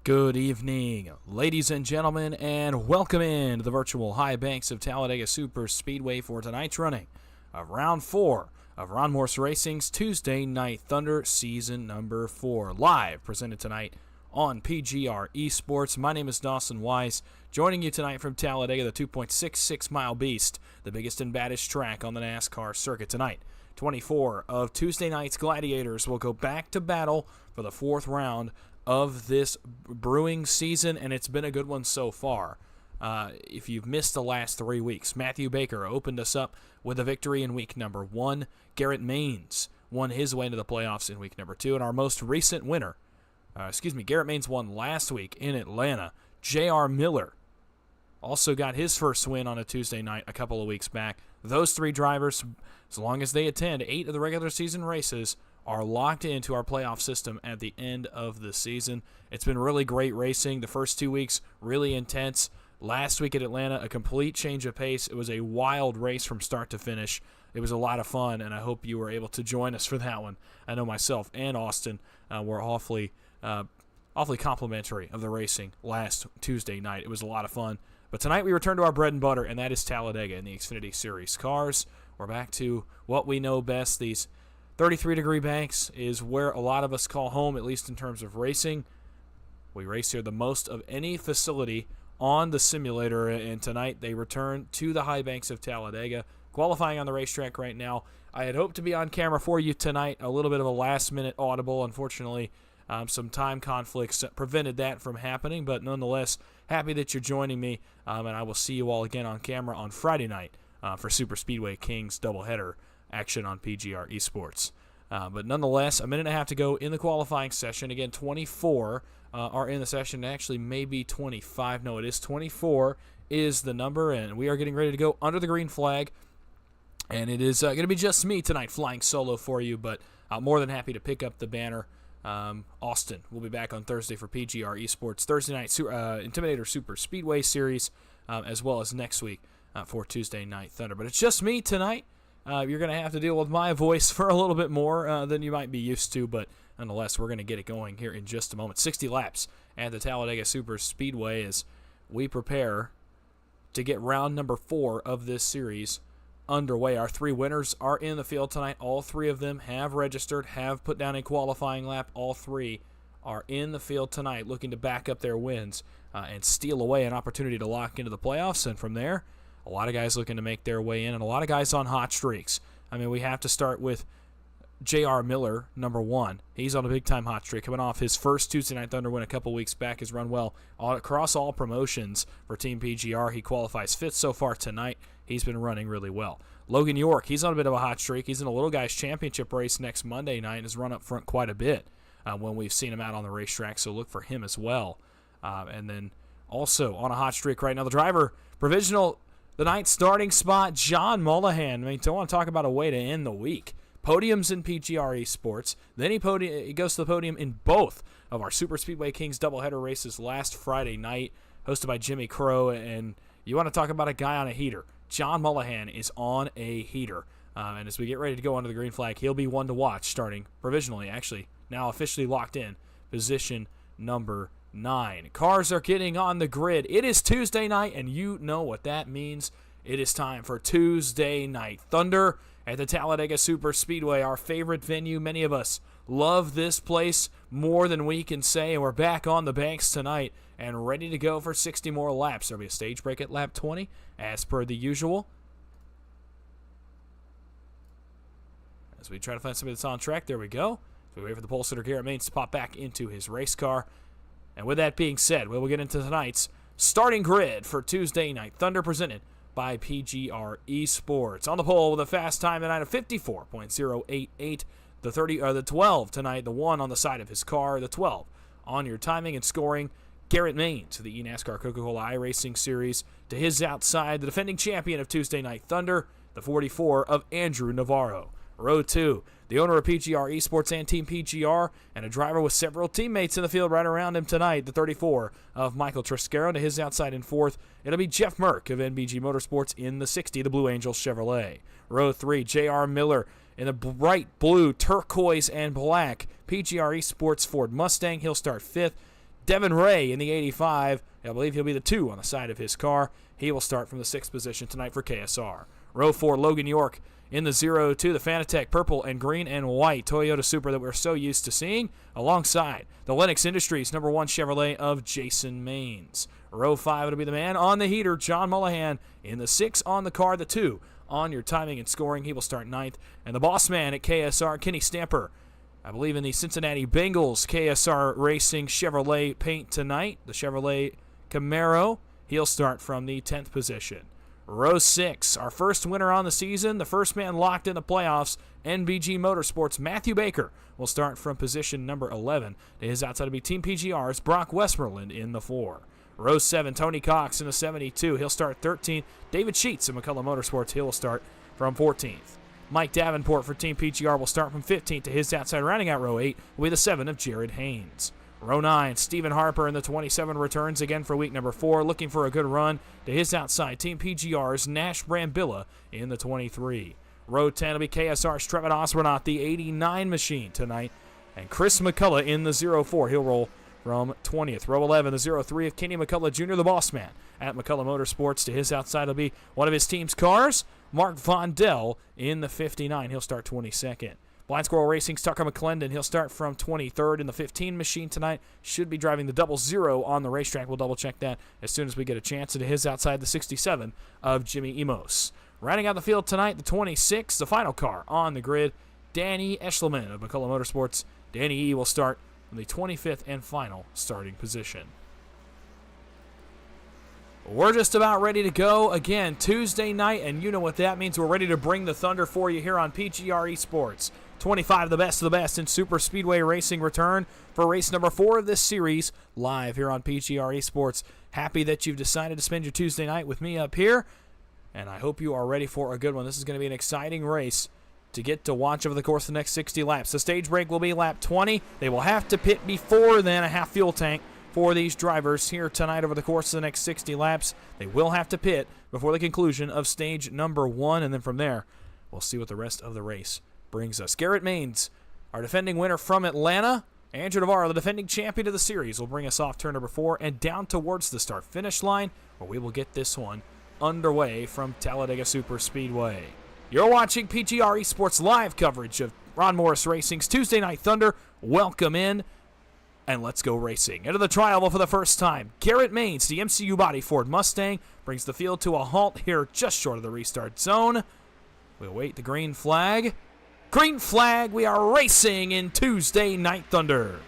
Good evening, ladies and gentlemen, and welcome in to the virtual high banks of Talladega Superspeedway for tonight's running of Round 4 of Ron Morse Racing's Tuesday Night Thunder Season Number 4, live presented tonight on PGR eSports. My name is Dawson Wise, joining you tonight from Talladega, the 2.66-mile beast, the biggest and baddest track on the NASCAR circuit tonight. 24 of Tuesday night's Gladiators will go back to battle for the fourth round of this brewing season, and it's been a good one so far. If you've missed the last 3 weeks, Matthew Baker opened us up with a victory in week number 1. Garrett Maines won his way into the playoffs in week number 2, and our most recent winner, Garrett Maines won last week in Atlanta. J.R. Miller also got his first win on a Tuesday night a couple of weeks back. Those three drivers, as long as they attend 8 of the regular season races, are locked into our playoff system at the end of the season. It's been really great racing. The first 2 weeks, really intense. Last week at Atlanta, a complete change of pace. It was a wild race from start to finish. It was a lot of fun, and I hope you were able to join us for that one. I know myself and Austin were awfully complimentary of the racing last Tuesday night. It was a lot of fun. But tonight we return to our bread and butter, and that is Talladega in the Xfinity Series cars. We're back to what we know best. These 33-degree banks is where a lot of us call home, at least in terms of racing. We race here the most of any facility on the simulator, and tonight they return to the high banks of Talladega, qualifying on the racetrack right now. I had hoped to be on camera for you tonight, a little bit of a last-minute audible. Unfortunately, some time conflicts prevented that from happening, but nonetheless, happy that you're joining me, and I will see you all again on camera on Friday night for Superspeedway Kings doubleheader action on PGR eSports. But nonetheless, a minute and a half to go in the qualifying session. Again, 24 are in the session. Actually, maybe 25. No, it is 24 is the number, and we are getting ready to go under the green flag. And it is going to be just me tonight flying solo for you, but more than happy to pick up the banner. Austin will be back on Thursday for PGR eSports Thursday Night Intimidator Super Speedway Series, as well as next week for Tuesday Night Thunder. But it's just me tonight. You're going to have to deal with my voice for a little bit more than you might be used to, but nonetheless, we're going to get it going here in just a moment. 60 laps at the Talladega Superspeedway as we prepare to get round number 4 of this series underway. Our 3 winners are in the field tonight. All 3 of them have registered, have put down a qualifying lap. All 3 are in the field tonight looking to back up their wins and steal away an opportunity to lock into the playoffs, and from there, a lot of guys looking to make their way in, and a lot of guys on hot streaks. I mean, we have to start with J.R. Miller, number 1. He's on a big-time hot streak, coming off his first Tuesday Night Thunder win a couple weeks back. Has run well across all promotions for Team PGR. He qualifies 5th so far tonight. He's been running really well. Logan York, he's on a bit of a hot streak. He's in a Little Guys Championship race next Monday night and has run up front quite a bit when we've seen him out on the racetrack, so look for him as well. And then also on a hot streak right now, the driver, provisional the night starting spot, John Mullahan. I mean, don't want to talk about a way to end the week. Podiums in PGR eSports. Then he goes to the podium in both of our Superspeedway Kings doubleheader races last Friday night, hosted by Jimmy Crow. And you want to talk about a guy on a heater. John Mullahan is on a heater. And as we get ready to go under the green flag, he'll be one to watch starting provisionally, actually, now officially locked in, position number 9. Cars are getting on the grid. It is Tuesday night, and you know what that means. It is time for Tuesday Night Thunder at the Talladega Superspeedway, our favorite venue. Many of us love this place more than we can say, and we're back on the banks tonight and ready to go for 60 more laps. There'll be a stage break at lap 20, as per the usual. As we try to find somebody that's on track, there we go. So we wait for the pole sitter Garrett Maines to pop back into his race car. And with that being said, we will get into tonight's starting grid for Tuesday Night Thunder, presented by PGR eSports. On the pole with a fast time tonight of 54.088. The 12 tonight, the 1 on the side of his car, the 12 on your timing and scoring. Garrett Maines, the NASCAR Coca-Cola iRacing Series. To his outside, the defending champion of Tuesday Night Thunder, the 44 of Andrew Navarro. Row 2, the owner of PGR eSports and Team PGR, and a driver with several teammates in the field right around him tonight, the 34 of Michael Triscaro. To his outside in 4th, it'll be Jeff Merck of NBG Motorsports in the 60, the Blue Angels Chevrolet. Row 3, J.R. Miller in the bright blue, turquoise, and black PGR eSports Ford Mustang. He'll start 5th. Devin Ray in the 85. I believe he'll be the 2 on the side of his car. He will start from the 6th position tonight for KSR. Row 4, Logan York in the 02, the Fanatec purple and green and white Toyota Supra that we're so used to seeing, alongside the Lennox Industries number 1 Chevrolet of Jason Maines. Row 5, it'll be the man on the heater, John Mullahan, in the 6 on the car, the 2 on your timing and scoring. He will start 9th. And the boss man at KSR, Kenny Stamper, I believe in the Cincinnati Bengals KSR Racing Chevrolet paint tonight, the Chevrolet Camaro. He'll start from the 10th position. Row 6, our first winner on the season, the first man locked in the playoffs, NBG Motorsports, Matthew Baker, will start from position number 11. To his outside will be Team PGR's Brock Westmoreland in the 4. Row 7, Tony Cox in the 72. He'll start 13th. David Sheets of McCullough Motorsports, he will start from 14th. Mike Davenport for Team PGR will start from 15th. To his outside, rounding out row 8, will be the 7 of Jared Haynes. Row 9, Stephen Harper in the 27 returns again for week number 4, looking for a good run. To his outside, Team PGR's Nash Brambilla in the 23. Row 10 will be KSR's Trevin Osbornaut, the 89 machine tonight. And Chris McCullough in the 04. He'll roll from 20th. Row 11, the 03 of Kenny McCullough Jr., the boss man at McCullough Motorsports. To his outside will be one of his team's cars, Mark Vondell in the 59. He'll start 22nd. Blind Squirrel Racing's Tucker McClendon. He'll start from 23rd in the 15 machine tonight. Should be driving the 00 on the racetrack. We'll double-check that as soon as we get a chance. And to his outside, the 67 of Jimmy Emos. Rounding out the field tonight, the 26, the final car on the grid, Danny Eschleman of McCullough Motorsports. Danny E. will start from the 25th and final starting position. We're just about ready to go again Tuesday night, and you know what that means. We're ready to bring the thunder for you here on PGR eSports. 25 of the best in Super Speedway Racing return for race number 4 of this series, live here on PGR eSports. Happy that you've decided to spend your Tuesday night with me up here, and I hope you are ready for a good one. This is going to be an exciting race to get to watch over the course of the next 60 laps. The stage break will be lap 20. They will have to pit before then, a half fuel tank for these drivers here tonight over the course of the next 60 laps. They will have to pit before the conclusion of stage number 1, and then from there, we'll see what the rest of the race brings us. Garrett Maines, our defending winner from Atlanta. Andrew Navarro, the defending champion of the series, will bring us off turn number 4 and down towards the start-finish line, where we will get this one underway from Talladega Superspeedway. You're watching PGR eSports live coverage of Ron Morris Racing's Tuesday Night Thunder. Welcome in, and let's go racing. Into the trial for the first time, Garrett Maines, the MCU Body Ford Mustang, brings the field to a halt here just short of the restart zone. We'll wait the green flag. Green flag, we are racing in Tuesday Night Thunder.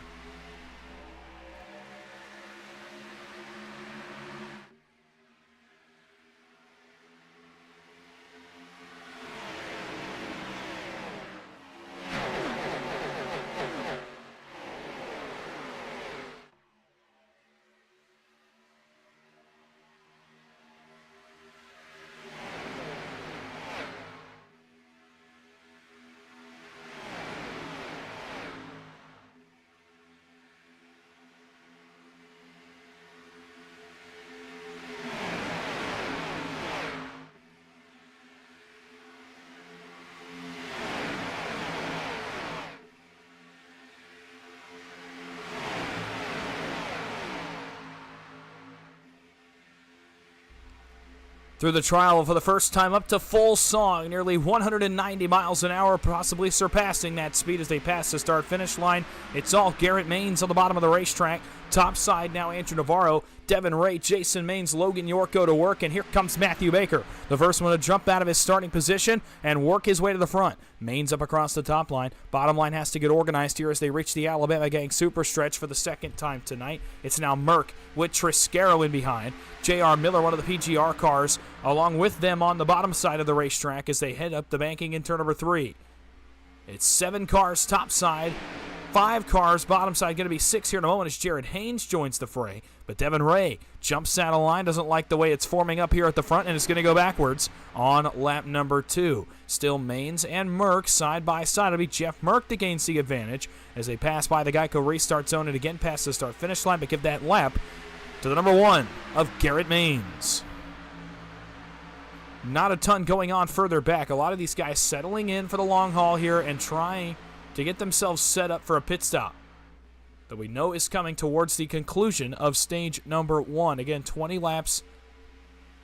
Through the trial for the first time up to full song, nearly 190 miles an hour, possibly surpassing that speed as they pass the start-finish line. It's all Garrett Maines on the bottom of the racetrack. Top side now Andrew Navarro, Devin Ray, Jason Maines, Logan York go to work, and here comes Matthew Baker, the first one to jump out of his starting position and work his way to the front. Maines up across the top line. Bottom line has to get organized here as they reach the Alabama Gang Super Stretch for the second time tonight. It's now Merck with Triscaro in behind. J.R. Miller, one of the PGR cars, along with them on the bottom side of the racetrack as they head up the banking in turn number 3. It's 7 cars top side, 5 cars bottom side, going to be 6 here in a moment as Jared Haynes joins the fray. But Devin Ray jumps out of line, doesn't like the way it's forming up here at the front, and it's going to go backwards on lap number 2. Still Maines and Merck side by side. It'll be Jeff Merck that gains the advantage as they pass by the Geico restart zone and again pass the start-finish line, but give that lap to the number 1 of Garrett Maines. Not a ton going on further back. A lot of these guys settling in for the long haul here and trying to get themselves set up for a pit stop. that we know is coming towards the conclusion of stage number 1. Again, 20 laps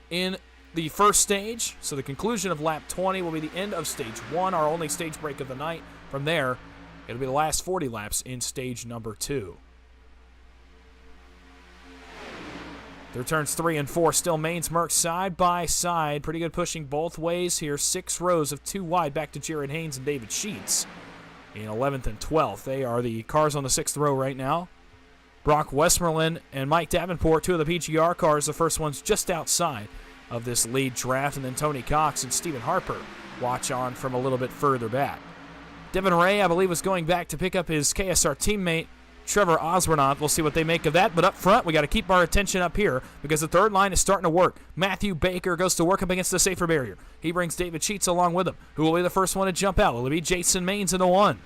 in the first stage, so the conclusion of lap 20 will be the end of stage 1, our only stage break of the night. From there, it'll be the last 40 laps in stage number 2. Through turns 3 and 4, still Maines Merck side by side. Pretty good pushing both ways here. 6 rows of 2 wide back to Jared Haynes and David Sheets in 11th and 12th. They are the cars on the 6th row right now. Brock Westmoreland and Mike Davenport, 2 of the PGR cars. The first one's just outside of this lead draft. And then Tony Cox and Stephen Harper watch on from a little bit further back. Devin Ray, I believe, was going back to pick up his KSR teammate, Trevor Osbornoff. We'll see what they make of that. But up front, we got to keep our attention up here because the third line is starting to work. Matthew Baker goes to work up against the safer barrier. He brings David Sheets along with him. Who will be the first one to jump out? Will it be Jason Maines in the 1?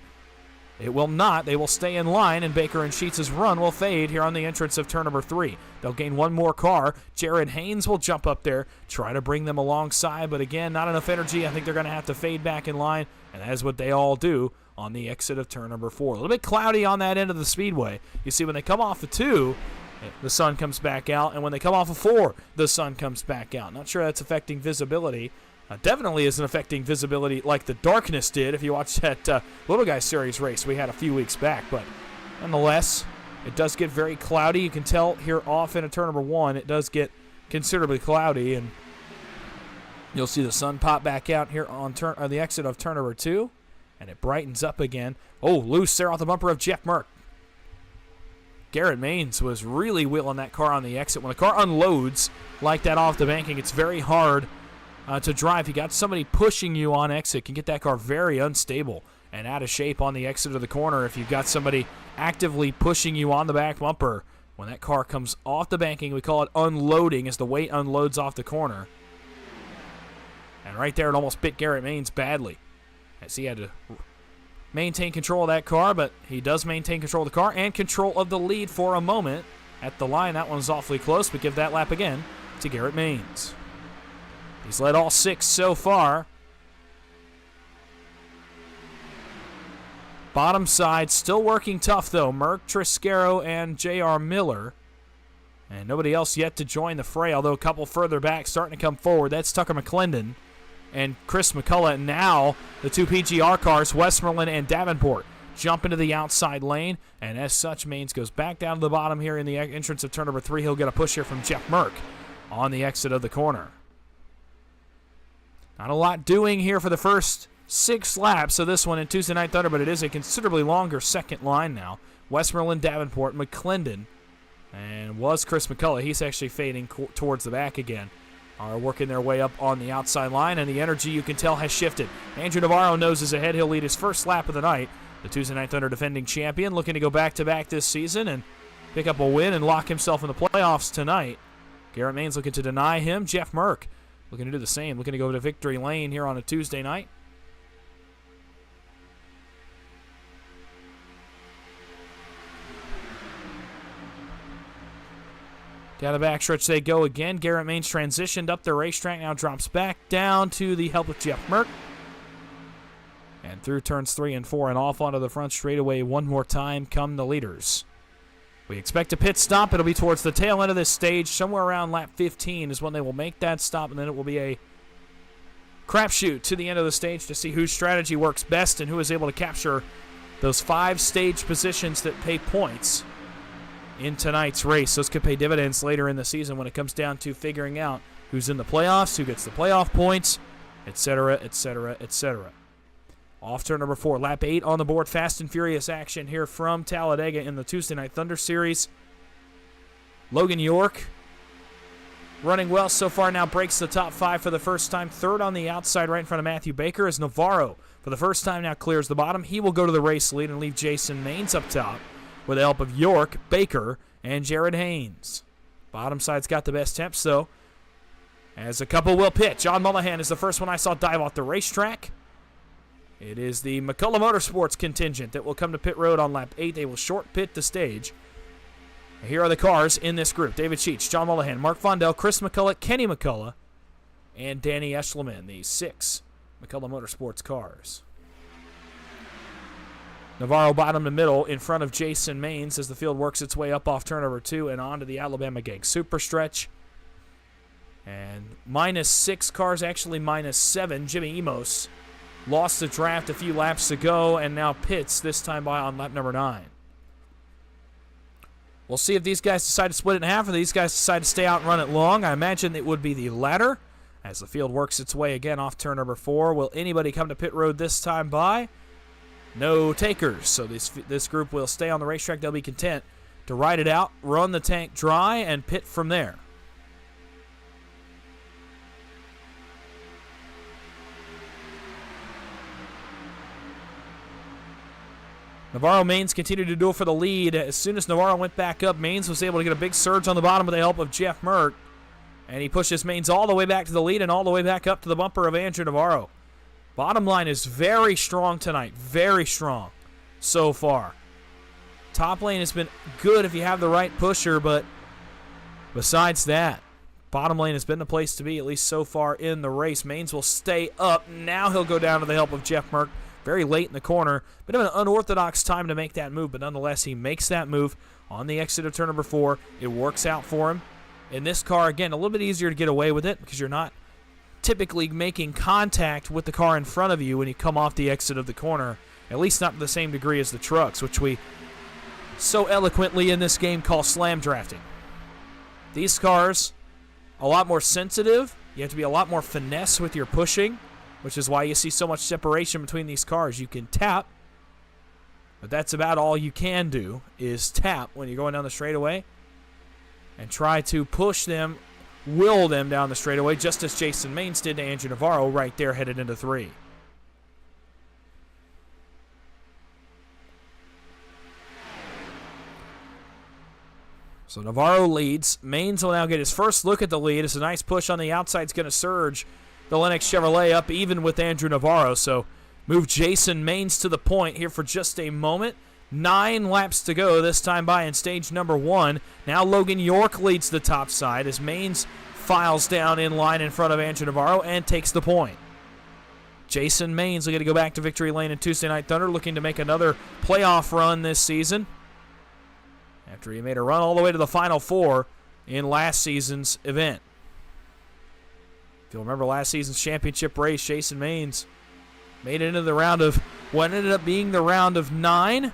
It will not. They will stay in line, and Baker and Sheets' run will fade here on the entrance of turn number 3. They'll gain one more car. Jared Haynes will jump up there, try to bring them alongside, but again, not enough energy. I think they're going to have to fade back in line, and that is what they all do on the exit of turn number 4. A little bit cloudy on that end of the speedway. You see when they come off of 2, the sun comes back out, and when they come off of 4, the sun comes back out. Not sure that's affecting visibility. Definitely isn't affecting visibility like the darkness did if you watched that Little Guy Series race we had a few weeks back. But nonetheless, it does get very cloudy. You can tell here off into turn number 1, it does get considerably cloudy, and you'll see the sun pop back out here on the exit of turn number 2, and it brightens up again. Oh, loose there off the bumper of Jeff Merck. Garrett Maines was really wheeling that car on the exit. When a car unloads like that off the banking, it's very hard to drive. You got somebody pushing you on exit, can get that car very unstable and out of shape on the exit of the corner. If you've got somebody actively pushing you on the back bumper, when that car comes off the banking, we call it unloading as the weight unloads off the corner. And right there, it almost bit Garrett Maines badly as he had to maintain control of that car, but he does maintain control of the car and control of the lead for a moment at the line. That one's awfully close, but give that lap again to Garrett Maines. He's led all 6 so far. Bottom side still working tough, though. Merck, Triscaro, and J.R. Miller. And nobody else yet to join the fray, although a couple further back starting to come forward. That's Tucker McClendon and Chris McCullough. And now the 2 PGR cars, Westmoreland and Davenport, jump into the outside lane. And as such, Maines goes back down to the bottom here in the entrance of turn number 3. He'll get a push here from Jeff Merck on the exit of the corner. Not a lot doing here for the first 6 laps of this one in Tuesday Night Thunder, but it is a considerably longer second line now. Westmoreland, Davenport, McClendon, and was Chris McCullough. He's actually fading towards the back again. Are working their way up on the outside line, and the energy you can tell has shifted. Andrew Navarro noses ahead. He'll lead his first lap of the night. The Tuesday Night Thunder defending champion, looking to go back-to-back this season and pick up a win and lock himself in the playoffs tonight. Garrett Maines looking to deny him. Jeff Merck looking to do the same, looking to go to victory lane here on a Tuesday night. Down the backstretch they go again. Garrett Maines transitioned up the racetrack, now drops back down to the help of Jeff Merck. And through turns 3 and 4 and off onto the front straightaway one more time come the leaders. We expect a pit stop. It'll be towards the tail end of this stage. Somewhere around lap 15 is when they will make that stop, and then it will be a crapshoot to the end of the stage to see whose strategy works best and who is able to capture those 5 stage positions that pay points in tonight's race. Those could pay dividends later in the season when it comes down to figuring out who's in the playoffs, who gets the playoff points, etc., etc., etc. Off turn number 4, lap 8 on the board. Fast and furious action here from Talladega in the Tuesday Night Thunder Series. Logan York running well so far, now breaks the top 5 for the first time. 3rd on the outside right in front of Matthew Baker as Navarro for the first time now clears the bottom. He will go to the race lead and leave Jason Maines up top with the help of York, Baker, and Jared Haynes. Bottom side's got the best temps though, as a couple will pit. John Mullahan is the first one I saw dive off the racetrack. It is the McCullough Motorsports contingent that will come to pit road on lap 8. They will short pit the stage. Here are the cars in this group. David Sheets, John Mullahan, Mark Fondell, Chris McCullough, Kenny McCullough, and Danny Eschleman, the 6 McCullough Motorsports cars. Navarro bottom to middle in front of Jason Maines as the field works its way up off turn number 2 and onto the Alabama Gang Super Stretch. And -6 cars, actually -7. Jimmy Emos lost the draft a few laps ago and now pits this time by on lap number 9. We'll see if these guys decide to split it in half or these guys decide to stay out and run it long. I imagine it would be the latter as the field works its way again off turn number 4. Will anybody come to pit road this time by? No takers. So this group will stay on the racetrack. They'll be content to ride it out, run the tank dry, and pit from there. Navarro Maines continued to duel for the lead. As soon as Navarro went back up, Maines was able to get a big surge on the bottom with the help of Jeff Merck. And he pushes Maines all the way back to the lead and all the way back up to the bumper of Andrew Navarro. Bottom line is very strong tonight. Very strong so far. Top lane has been good if you have the right pusher, but besides that, bottom lane has been the place to be, at least so far in the race. Maines will stay up. Now he'll go down to the help of Jeff Merck. Very late in the corner. Bit of an unorthodox time to make that move, but nonetheless, he makes that move on the exit of turn number 4. It works out for him. In this car, again, a little bit easier to get away with it because you're not typically making contact with the car in front of you when you come off the exit of the corner, at least not to the same degree as the trucks, which we so eloquently in this game call slam drafting. These cars, a lot more sensitive. You have to be a lot more finesse with your pushing, which is why you see so much separation between these cars. You can tap, but that's about all you can do is tap when you're going down the straightaway and try to push them, will them down the straightaway, just as Jason Maines did to Andrew Navarro right there headed into 3. So Navarro leads. Maines will now get his first look at the lead. It's a nice push on the outside. It's going to surge the Lennox Chevrolet up even with Andrew Navarro. So move Jason Maines to the point here for just a moment. 9 laps to go this time by in stage number 1. Now Logan York leads the top side as Maines files down in line in front of Andrew Navarro and takes the point. Jason Maines will get to go back to victory lane in Tuesday Night Thunder, looking to make another playoff run this season after he made a run all the way to the Final 4 in last season's event. If you'll remember last season's championship race, Jason Maines made it into the round of what ended up being the round of 9.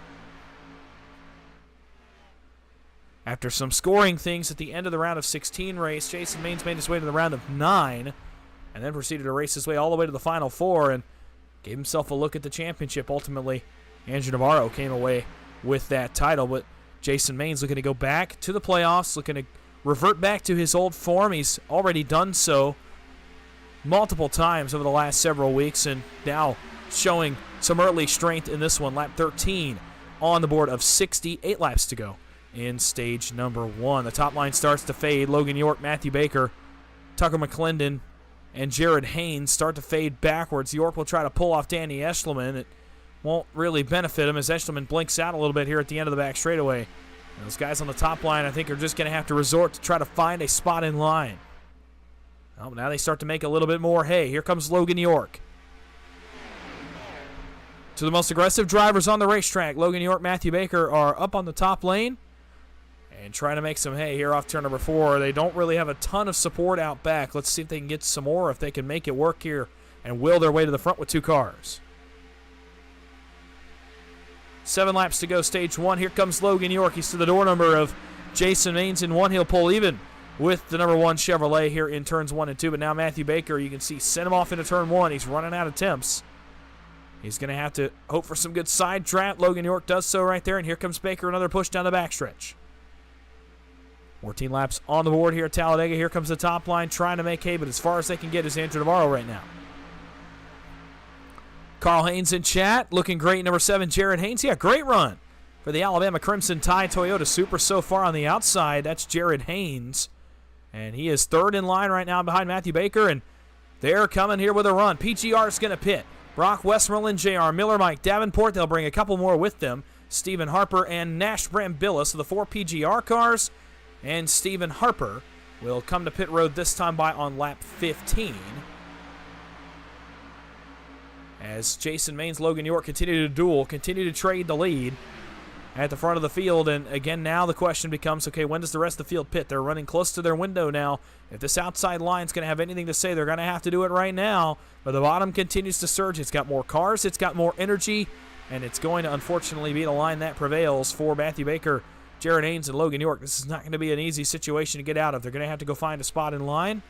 After some scoring things at the end of the round of 16 race, Jason Maines made his way to the round of 9 and then proceeded to race his way all the way to the Final 4 and gave himself a look at the championship. Ultimately, Andrew Navarro came away with that title, but Jason Maines looking to go back to the playoffs, looking to revert back to his old form. He's already done so multiple times over the last several weeks and now showing some early strength in this one. Lap 13 on the board of 68 laps to go in stage number 1. The top line starts to fade. Logan York, Matthew Baker, Tucker McClendon, and Jared Haynes start to fade backwards. York will try to pull off Danny Eschleman. It won't really benefit him as Eschleman blinks out a little bit here at the end of the back straightaway. And those guys on the top line, I think, are just going to have to resort to try to find a spot in line. Well, now they start to make a little bit more hay. Here comes Logan York. To the most aggressive drivers on the racetrack, Logan York, Matthew Baker are up on the top lane and trying to make some hay here off turn number 4. They don't really have a ton of support out back. Let's see if they can get some more, if they can make it work here and will their way to the front with 2 cars. 7 laps to go, stage 1. Here comes Logan York. He's to the door number of Jason Maines in 1. He'll pull even with the number 1 Chevrolet here in turns 1 and 2. But now Matthew Baker, you can see, sent him off into turn 1. He's running out of temps. He's going to have to hope for some good side draft. Logan York does so right there. And here comes Baker, another push down the backstretch. 14 laps on the board here at Talladega. Here comes the top line trying to make hay, but as far as they can get is Andrew Navarro right now. Carl Haynes in chat, looking great. Number 7, Jared Haynes. Yeah, great run for the Alabama Crimson Tide Toyota Supra so far on the outside. That's Jared Haynes, and he is 3rd in line right now behind Matthew Baker, and they're coming here with a run. PGR is going to pit. Brock Westmoreland, J.R. Miller, Mike Davenport. They'll bring a couple more with them. Stephen Harper and Nash Brambilla. So the 4 PGR cars, and Stephen Harper will come to pit road this time by on lap 15. as Jason Maines, Logan York continue to duel, continue to trade the lead at the front of the field. And again, now the question becomes, okay, when does the rest of the field pit? They're running close to their window now. If this outside line's going to have anything to say, they're going to have to do it right now. But the bottom continues to surge. It's got more cars, it's got more energy, and it's going to unfortunately be the line that prevails for Matthew Baker, Jared Haynes, and Logan York. This is not going to be an easy situation to get out of. They're going to have to go find a spot in line.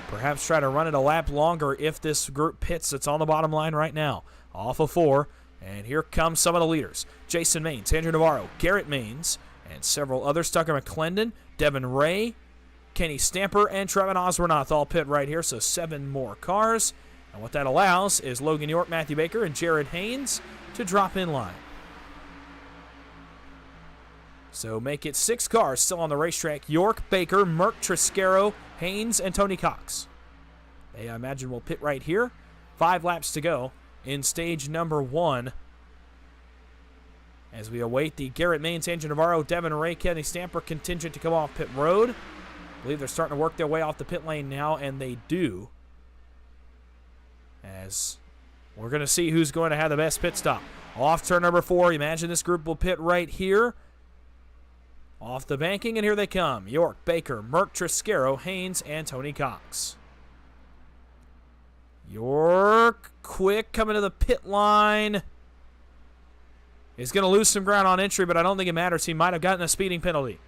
Perhaps try to run it a lap longer if this group pits that's on the bottom line right now. Off of 4. And here comes some of the leaders. Jason Maines, Andrew Navarro, Garrett Maines, and several others. Tucker McClendon, Devin Ray, Kenny Stamper, and Trevin Oswernoth all pit right here, so 7 more cars. And what that allows is Logan York, Matthew Baker, and Jared Haynes to drop in line. So make it 6 cars still on the racetrack. York, Baker, Merck, Triscaro, Haynes, and Tony Cox. They, I imagine, will pit right here. 5 laps to go in stage number 1 as we await the Garrett Maines, Andrew Navarro, Devin Ray, Kenny Stamper contingent to come off pit road. I believe they're starting to work their way off the pit lane now, and they do. As we're going to see who's going to have the best pit stop. Off turn number 4, imagine this group will pit right here. Off the banking, and here they come. York, Baker, Merck, Triscaro, Haynes, and Tony Cox. York, quick, coming to the pit line. He's going to lose some ground on entry, but I don't think it matters. He might have gotten a speeding penalty.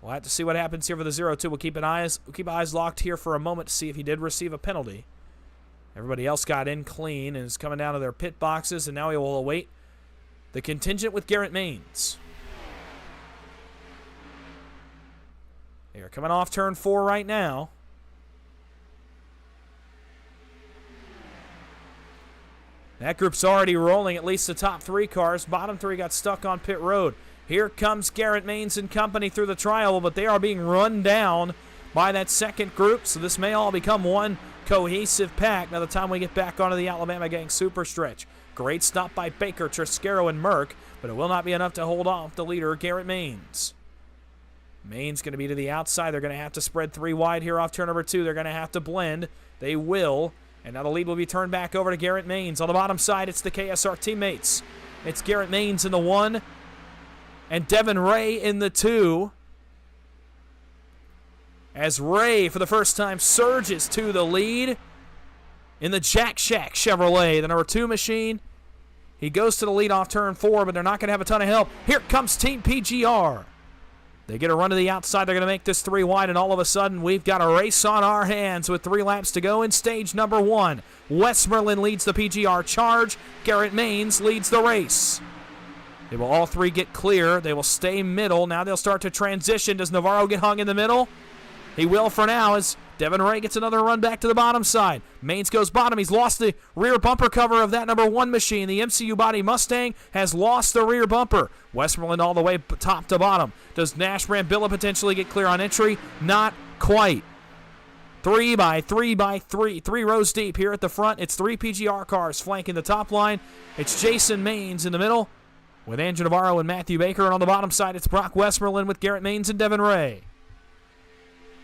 We'll have to see what happens here for the 0-2. We'll keep eyes locked here for a moment to see if he did receive a penalty. Everybody else got in clean and is coming down to their pit boxes, and now we will await the contingent with Garrett Maines. They are coming off turn 4 right now. That group's already rolling, at least the top 3 cars. Bottom 3 got stuck on pit road. Here comes Garrett Maines and company through the trial, but they are being run down by that second group, so this may all become one cohesive pack by the time we get back onto the Alabama Gang Super Stretch. Great stop by Baker, Triscaro, and Merck, but it will not be enough to hold off the leader, Garrett Maines. Maines going to be to the outside. They're going to have to spread 3 wide here off turn number 2. They're going to have to blend. They will. And now the lead will be turned back over to Garrett Maines. On the bottom side, it's the KSR teammates. It's Garrett Maines in the 1 and Devin Ray in the 2. As Ray, for the first time, surges to the lead in the Jack Shack Chevrolet, the number 2 machine. He goes to the lead off turn 4, but they're not going to have a ton of help. Here comes Team PGR. They get a run to the outside. They're going to make this 3 wide, and all of a sudden, we've got a race on our hands with 3 laps to go in stage number 1. Westmoreland leads the PGR charge. Garrett Maines leads the race. They will all 3 get clear. They will stay middle. Now they'll start to transition. Does Navarro get hung in the middle? He will for now as Devin Ray gets another run back to the bottom side. Maines goes bottom. He's lost the rear bumper cover of that number 1 machine. The MCU Body Mustang has lost the rear bumper. Westmoreland all the way top to bottom. Does Nash Brambilla potentially get clear on entry? Not quite. 3 by 3 by 3. 3 rows deep here at the front. It's 3 PGR cars flanking the top line. It's Jason Maines in the middle with Andrew Navarro and Matthew Baker. And on the bottom side, it's Brock Westmoreland with Garrett Maines and Devin Ray.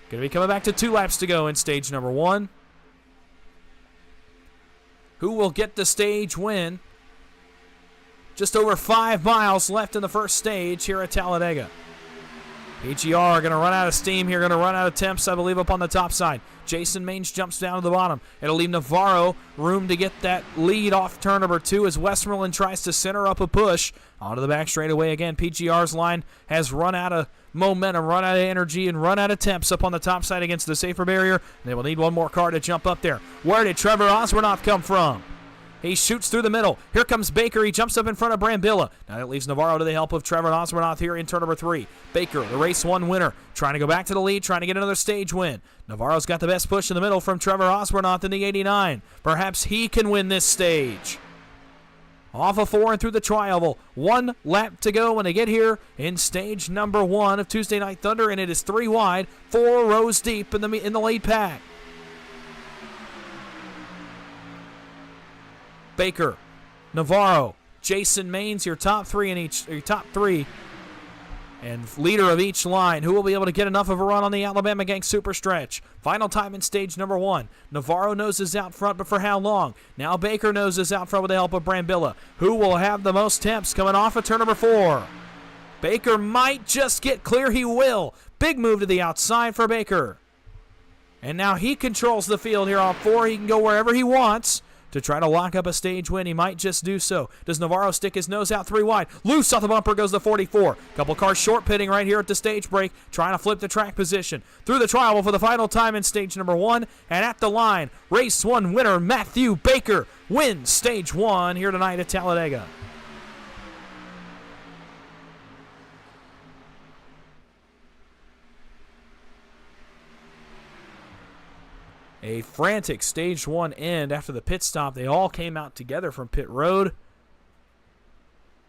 Going to be coming back to 2 laps to go in stage number 1. Who will get the stage win? Just over 5 miles left in the first stage here at Talladega. PGR are going to run out of steam here, going to run out of temps, I believe, up on the top side. Jason Maines jumps down to the bottom. It'll leave Navarro room to get that lead off turn number 2 as Westmoreland tries to center up a push. Onto the back straightaway again. PGR's line has run out of momentum, run out of energy, and run out of temps up on the top side against the safer barrier. They will need one more car to jump up there. Where did Trevor Oswernoth come from? He shoots through the middle. Here comes Baker. He jumps up in front of Brambilla. Now that leaves Navarro to the help of Trevor Oswernoth here in turn number 3. Baker, the race 1 winner, trying to go back to the lead, trying to get another stage win. Navarro's got the best push in the middle from Trevor Oswernoth in the 89. Perhaps he can win this stage. Off of 4 and through the tri-oval. 1 lap to go when they get here in stage number 1 of Tuesday Night Thunder, and it is 3 wide, 4 rows deep in the lead pack. Baker, Navarro, Jason Maines, your top 3 in each, your top 3 And leader of each line, who will be able to get enough of a run on the Alabama Gang Super Stretch. Final time in stage number 1. Navarro noses out front, but for how long? Now Baker noses out front with the help of Brambilla. Who will have the most temps coming off of turn number 4? Baker might just get clear. He will. Big move to the outside for Baker. And now he controls the field here on 4. He can go wherever he wants to try to lock up a stage win. He might just do so. Does Navarro stick his nose out 3 wide? Loose off the bumper goes the 44. Couple cars short pitting right here at the stage break, trying to flip the track position. Through the trial for the final time in stage number 1. And at the line, race 1 winner Matthew Baker wins stage 1 here tonight at Talladega. A frantic stage 1 end after the pit stop. They all came out together from pit road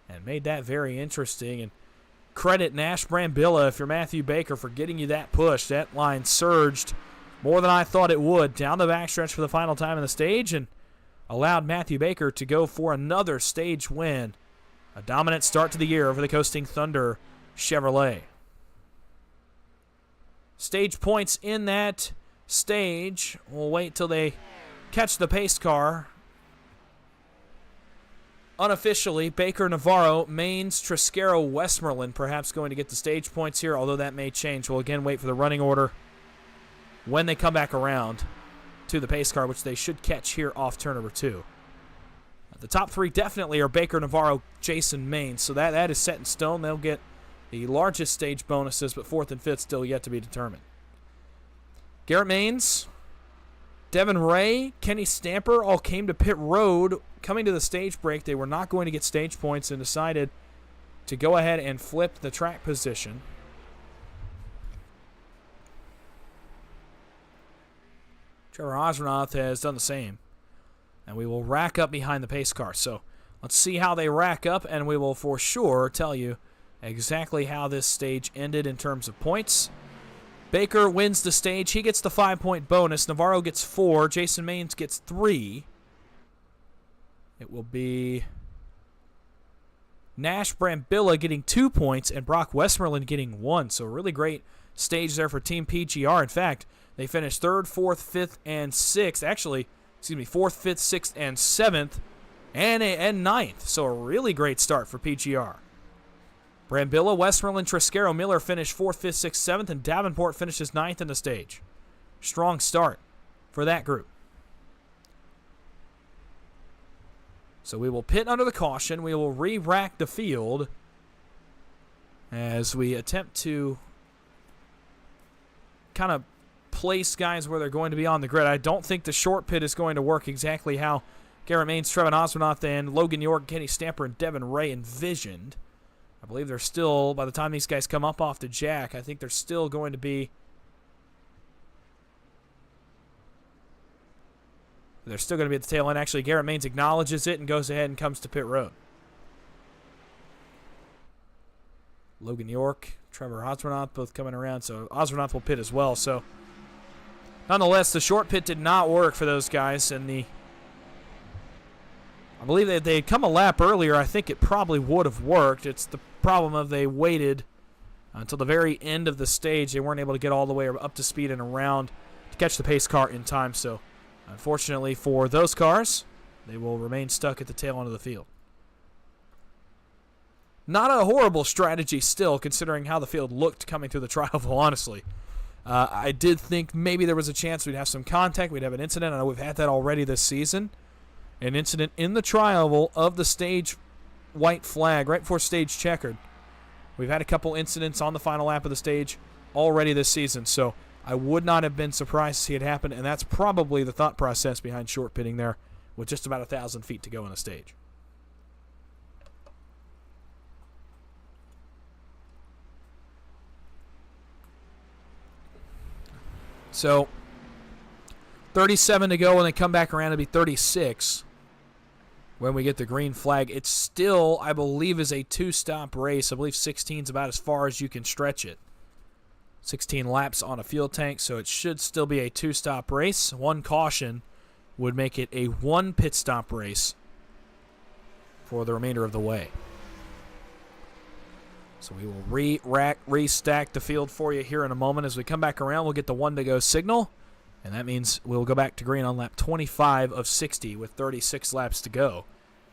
and made that very interesting. And credit Nash Brambilla, if you're Matthew Baker, for getting you that push. That line surged more than I thought it would down the backstretch for the final time in the stage and allowed Matthew Baker to go for another stage win. A dominant start to the year over the Coasting Thunder Chevrolet. Stage points in that stage. We'll wait till they catch the pace car. Unofficially, Baker, Navarro, Maines, Triscaro, Westmoreland perhaps going to get the stage points here, although that may change. We'll again wait for the running order when they come back around to the pace car, which they should catch here off turn number 2. The top 3 definitely are Baker, Navarro, Jason, Maines, so that is set in stone. They'll get the largest stage bonuses, but 4th and 5th still yet to be determined. Garrett Maines, Devin Ray, Kenny Stamper all came to pit road. Coming to the stage break, they were not going to get stage points and decided to go ahead and flip the track position. Trevor Osronoth has done the same. And we will rack up behind the pace car. So let's see how they rack up, and we will for sure tell you exactly how this stage ended in terms of points. Baker wins the stage. He gets the 5-point bonus. Navarro gets 4. Jason Maines gets 3. It will be Nash Brambilla getting 2 points and Brock Westmoreland getting 1. So a really great stage there for Team PGR. In fact, they finished 3rd, 4th, 5th, and 6th. Actually, 4th, 5th, 6th, and 7th, and 9th. So a really great start for PGR. Brambilla, Westmoreland, Triscaro, Miller finished 4th, 5th, 6th, 7th, and Davenport finishes 9th in the stage. Strong start for that group. So we will pit under the caution. We will re-rack the field as we attempt to kind of place guys where they're going to be on the grid. I don't think the short pit is going to work exactly how Garrett Maines, Trevin Osronoth, and Logan York, Kenny Stamper, and Devin Ray envisioned. I believe they're still, by the time these guys come up off the jack, I think they're still going to be, at the tail end. Actually, Garrett Maines acknowledges it and goes ahead and comes to pit road. Logan York, Trevor Osronoth both coming around, so Osronoth will pit as well. So, nonetheless, the short pit did not work for those guys, and I believe that they had come a lap earlier. I think it probably would have worked. It's the problem of they waited until the very end of the stage. They weren't able to get all the way up to speed and around to catch the pace car in time. So, unfortunately for those cars, they will remain stuck at the tail end of the field. Not a horrible strategy still, considering how the field looked coming through the trial, honestly. I did think maybe there was a chance we'd have some contact, we'd have an incident. I know we've had that already this season. An incident in the trial of the stage white flag right before stage checkered. We've had a couple incidents on the final lap of the stage already this season, so I would not have been surprised to see it happen, and that's probably the thought process behind short pitting there with just about 1,000 feet to go on the stage. So, 37 to go, and they come back around to be 36 when we get the green flag. It's still, I believe, is a 2-stop race. I believe 16 is about as far as you can stretch it. 16 laps on a fuel tank, so it should still be a 2-stop race. One caution would make it a 1 pit stop race for the remainder of the way. So we will restack the field for you here in a moment. As we come back around, we'll get the 1 to go signal. And that means we'll go back to green on lap 25 of 60 with 36 laps to go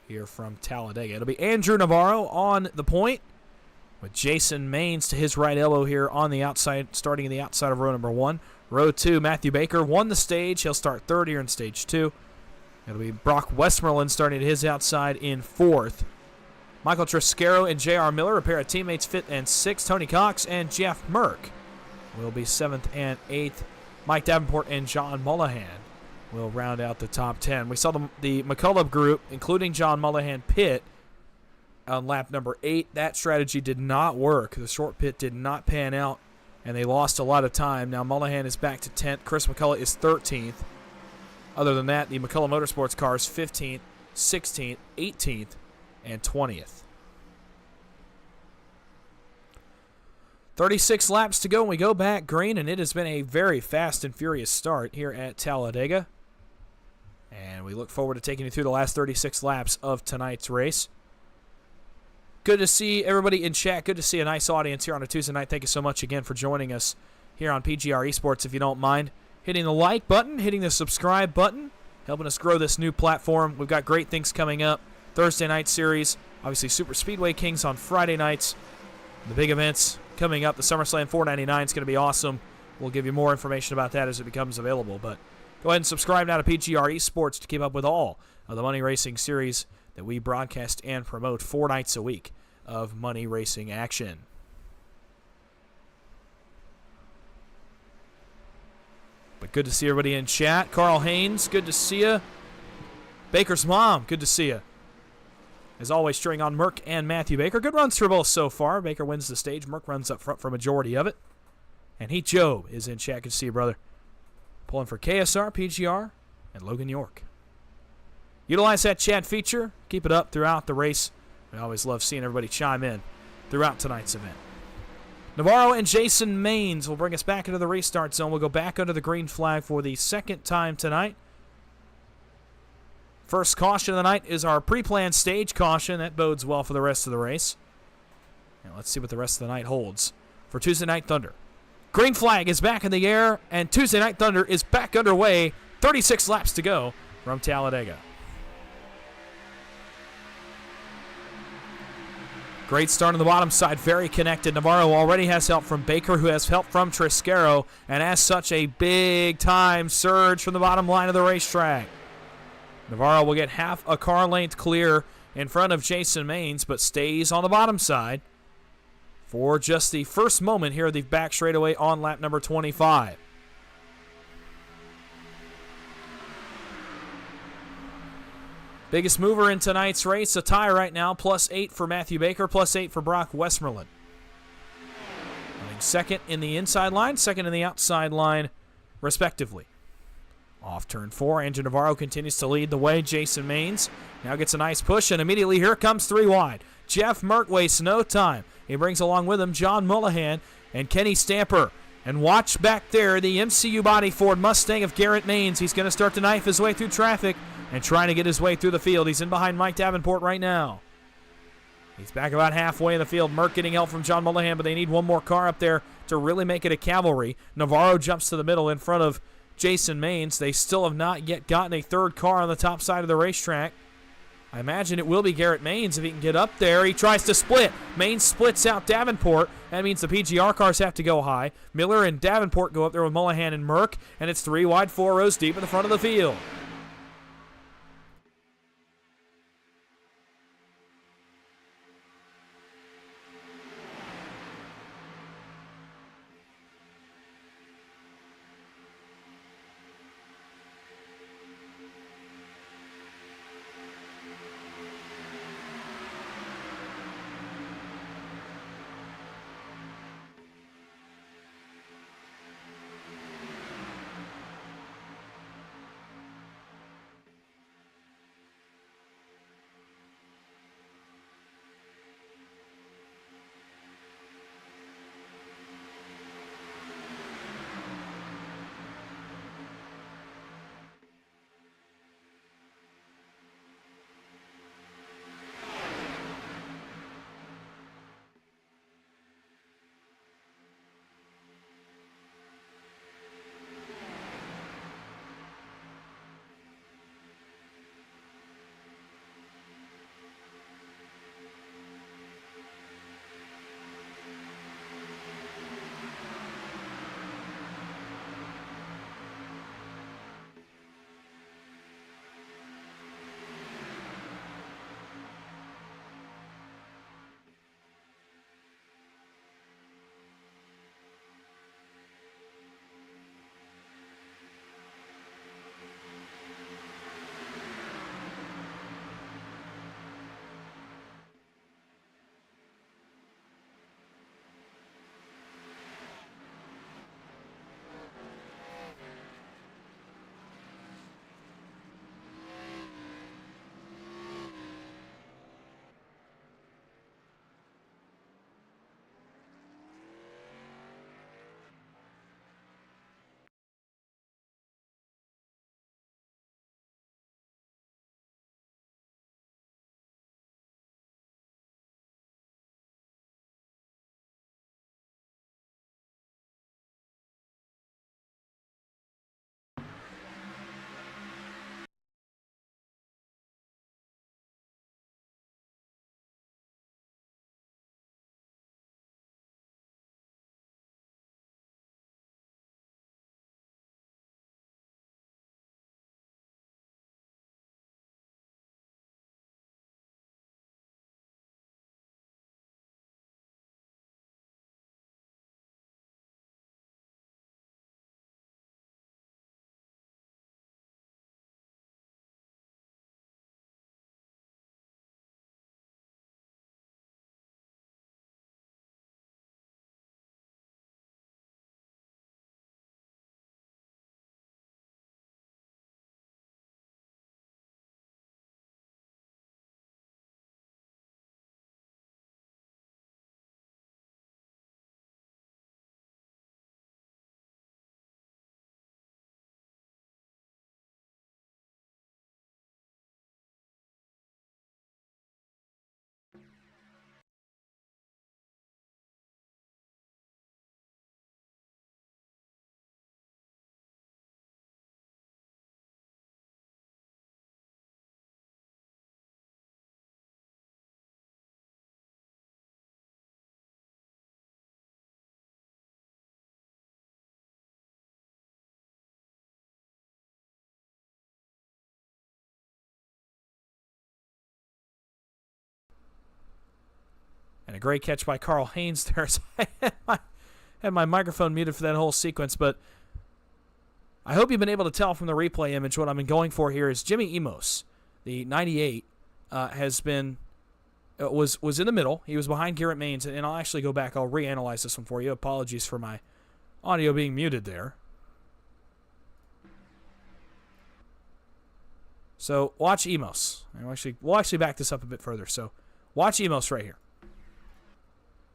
here from Talladega. It'll be Andrew Navarro on the point with Jason Maines to his right elbow here on the outside, starting in the outside of row number 1. Row 2, Matthew Baker won the stage. He'll start third here in stage 2. It'll be Brock Westmoreland starting at his outside in 4th. Michael Triscaro and J.R. Miller, a pair of teammates, 5th and 6th. Tony Cox and Jeff Merck will be 7th and 8th. Mike Davenport and John Mullahan will round out the top 10. We saw the McCullough group, including John Mullahan, pit on lap number 8. That strategy did not work. The short pit did not pan out, and they lost a lot of time. Now Mullahan is back to 10th. Chris McCullough is 13th. Other than that, the McCullough Motorsports cars 15th, 16th, 18th, and 20th. 36 laps to go, and we go back green, and it has been a very fast and furious start here at Talladega. And we look forward to taking you through the last 36 laps of tonight's race. Good to see everybody in chat. Good to see a nice audience here on a Tuesday night. Thank you so much again for joining us here on PGR eSports. If you don't mind hitting the like button, hitting the subscribe button, helping us grow this new platform. We've got great things coming up. Thursday night series, obviously Super Speedway Kings on Friday nights. The big events coming up. The SummerSlam 499 is going to be awesome. We'll give you more information about that as it becomes available. But go ahead and subscribe now to PGR eSports to keep up with all of the money racing series that we broadcast and promote 4 nights a week of money racing action. But good to see everybody in chat. Carl Haynes, good to see you. Baker's mom, good to see you. As always, cheering on Merck and Matthew Baker. Good runs for both so far. Baker wins the stage. Merck runs up front for a majority of it. And Heat Joe is in chat. Good to see you, brother. Pulling for KSR, PGR, and Logan York. Utilize that chat feature. Keep it up throughout the race. We always love seeing everybody chime in throughout tonight's event. Navarro and Jason Maines will bring us back into the restart zone. We'll go back under the green flag for the second time tonight. First caution of the night is our pre-planned stage caution. That bodes well for the rest of the race. Now let's see what the rest of the night holds for Tuesday Night Thunder. Green flag is back in the air, and Tuesday Night Thunder is back underway. 36 laps to go from Talladega. Great start on the bottom side, very connected. Navarro already has help from Baker, who has help from Triscaro, and as such, a big-time surge from the bottom line of the racetrack. Navarro will get half a car length clear in front of Jason Maines, but stays on the bottom side for just the first moment here of the back straightaway on lap number 25. Biggest mover in tonight's race, a tie right now, +8 for Matthew Baker, +8 for Brock Westmoreland. Second in the inside line, second in the outside line, respectively. Off turn 4, Andrew Navarro continues to lead the way. Jason Maines now gets a nice push, and immediately here comes 3 wide. Jeff Merck wastes no time. He brings along with him John Mullahan and Kenny Stamper. And watch back there, the MCU body Ford Mustang of Garrett Maines. He's going to start to knife his way through traffic and trying to get his way through the field. He's in behind Mike Davenport right now. He's back about halfway in the field. Merck getting help from John Mullahan, but they need one more car up there to really make it a cavalry. Navarro jumps to the middle in front of Jason Maines. They still have not yet gotten a third car on the top side of the racetrack. I imagine it will be Garrett Maines if he can get up there. He tries to split. Maines splits out Davenport. That means the PGR cars have to go high. Miller and Davenport go up there with Mullahan and Merck, and it's 3 wide, 4 rows deep in the front of the field. And a great catch by Carl Haynes there. So I had my microphone muted for that whole sequence, but I hope you've been able to tell from the replay image what I've been going for here is Jimmy Emos, the 98, was in the middle. He was behind Garrett Maines, and I'll actually go back. I'll reanalyze this one for you. Apologies for my audio being muted there. So watch Emos. We'll actually back this up a bit further. So watch Emos right here.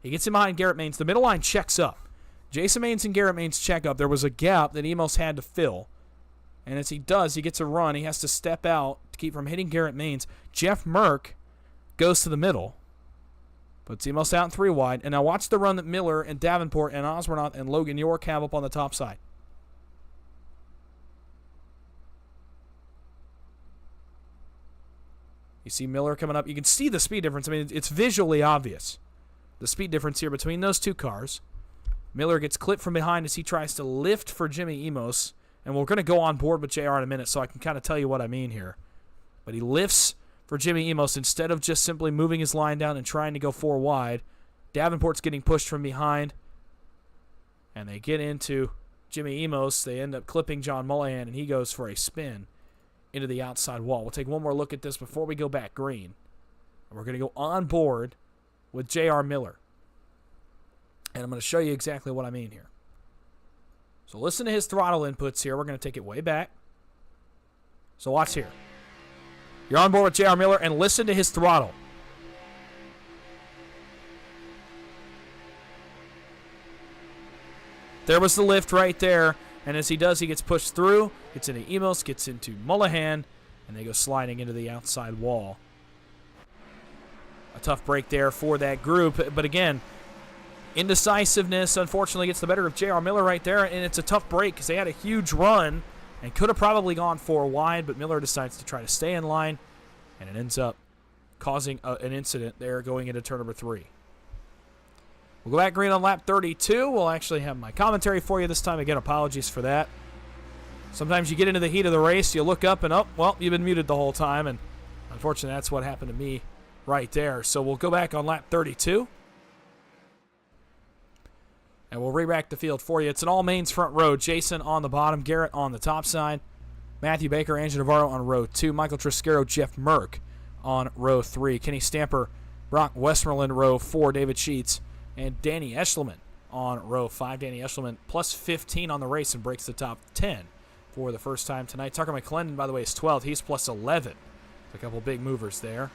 He gets in behind Garrett Maines. The middle line checks up. Jason Maines and Garrett Maines check up. There was a gap that Emos had to fill. And as he does, he gets a run. He has to step out to keep from hitting Garrett Maines. Jeff Merck goes to the middle. Puts Emos out in 3 wide. And now watch the run that Miller and Davenport and Osbornoth and Logan York have up on the top side. You see Miller coming up. You can see the speed difference. I mean, it's visually obvious. The speed difference here between those two cars. Miller gets clipped from behind as he tries to lift for Jimmy Emos. And we're going to go on board with JR in a minute so I can kind of tell you what I mean here. But he lifts for Jimmy Emos instead of just simply moving his line down and trying to go 4 wide. Davenport's getting pushed from behind. And they get into Jimmy Emos. They end up clipping John Mullahan, and he goes for a spin into the outside wall. We'll take one more look at this before we go back green. And we're going to go on board with J.R. Miller. And I'm going to show you exactly what I mean here. So listen to his throttle inputs here. We're going to take it way back. So watch here. You're on board with J.R. Miller, and listen to his throttle. There was the lift right there. And as he does, he gets pushed through, gets into Emos, gets into Mullahan, and they go sliding into the outside wall. A tough break there for that group. But again, indecisiveness, unfortunately, gets the better of J.R. Miller right there. And it's a tough break because they had a huge run and could have probably gone 4 wide. But Miller decides to try to stay in line. And it ends up causing an incident there going into turn number 3. We'll go back green on lap 32. We'll actually have my commentary for you this time. Again, apologies for that. Sometimes you get into the heat of the race, you look up and, oh, well, you've been muted the whole time. And unfortunately, that's what happened to me right there. So we'll go back on lap 32. And we'll re-rack the field for you. It's an all-mains front row. Jason on the bottom, Garrett on the top side. Matthew Baker, Angie Navarro on row 2. Michael Triscaro, Jeff Merck on row 3. Kenny Stamper, Brock Westmoreland, row 4. David Sheets and Danny Eschleman on row 5. Danny Eschleman plus 15 on the race and breaks the top 10 for the first time tonight. Tucker McClendon, by the way, is 12th. He's plus 11. A couple big movers there.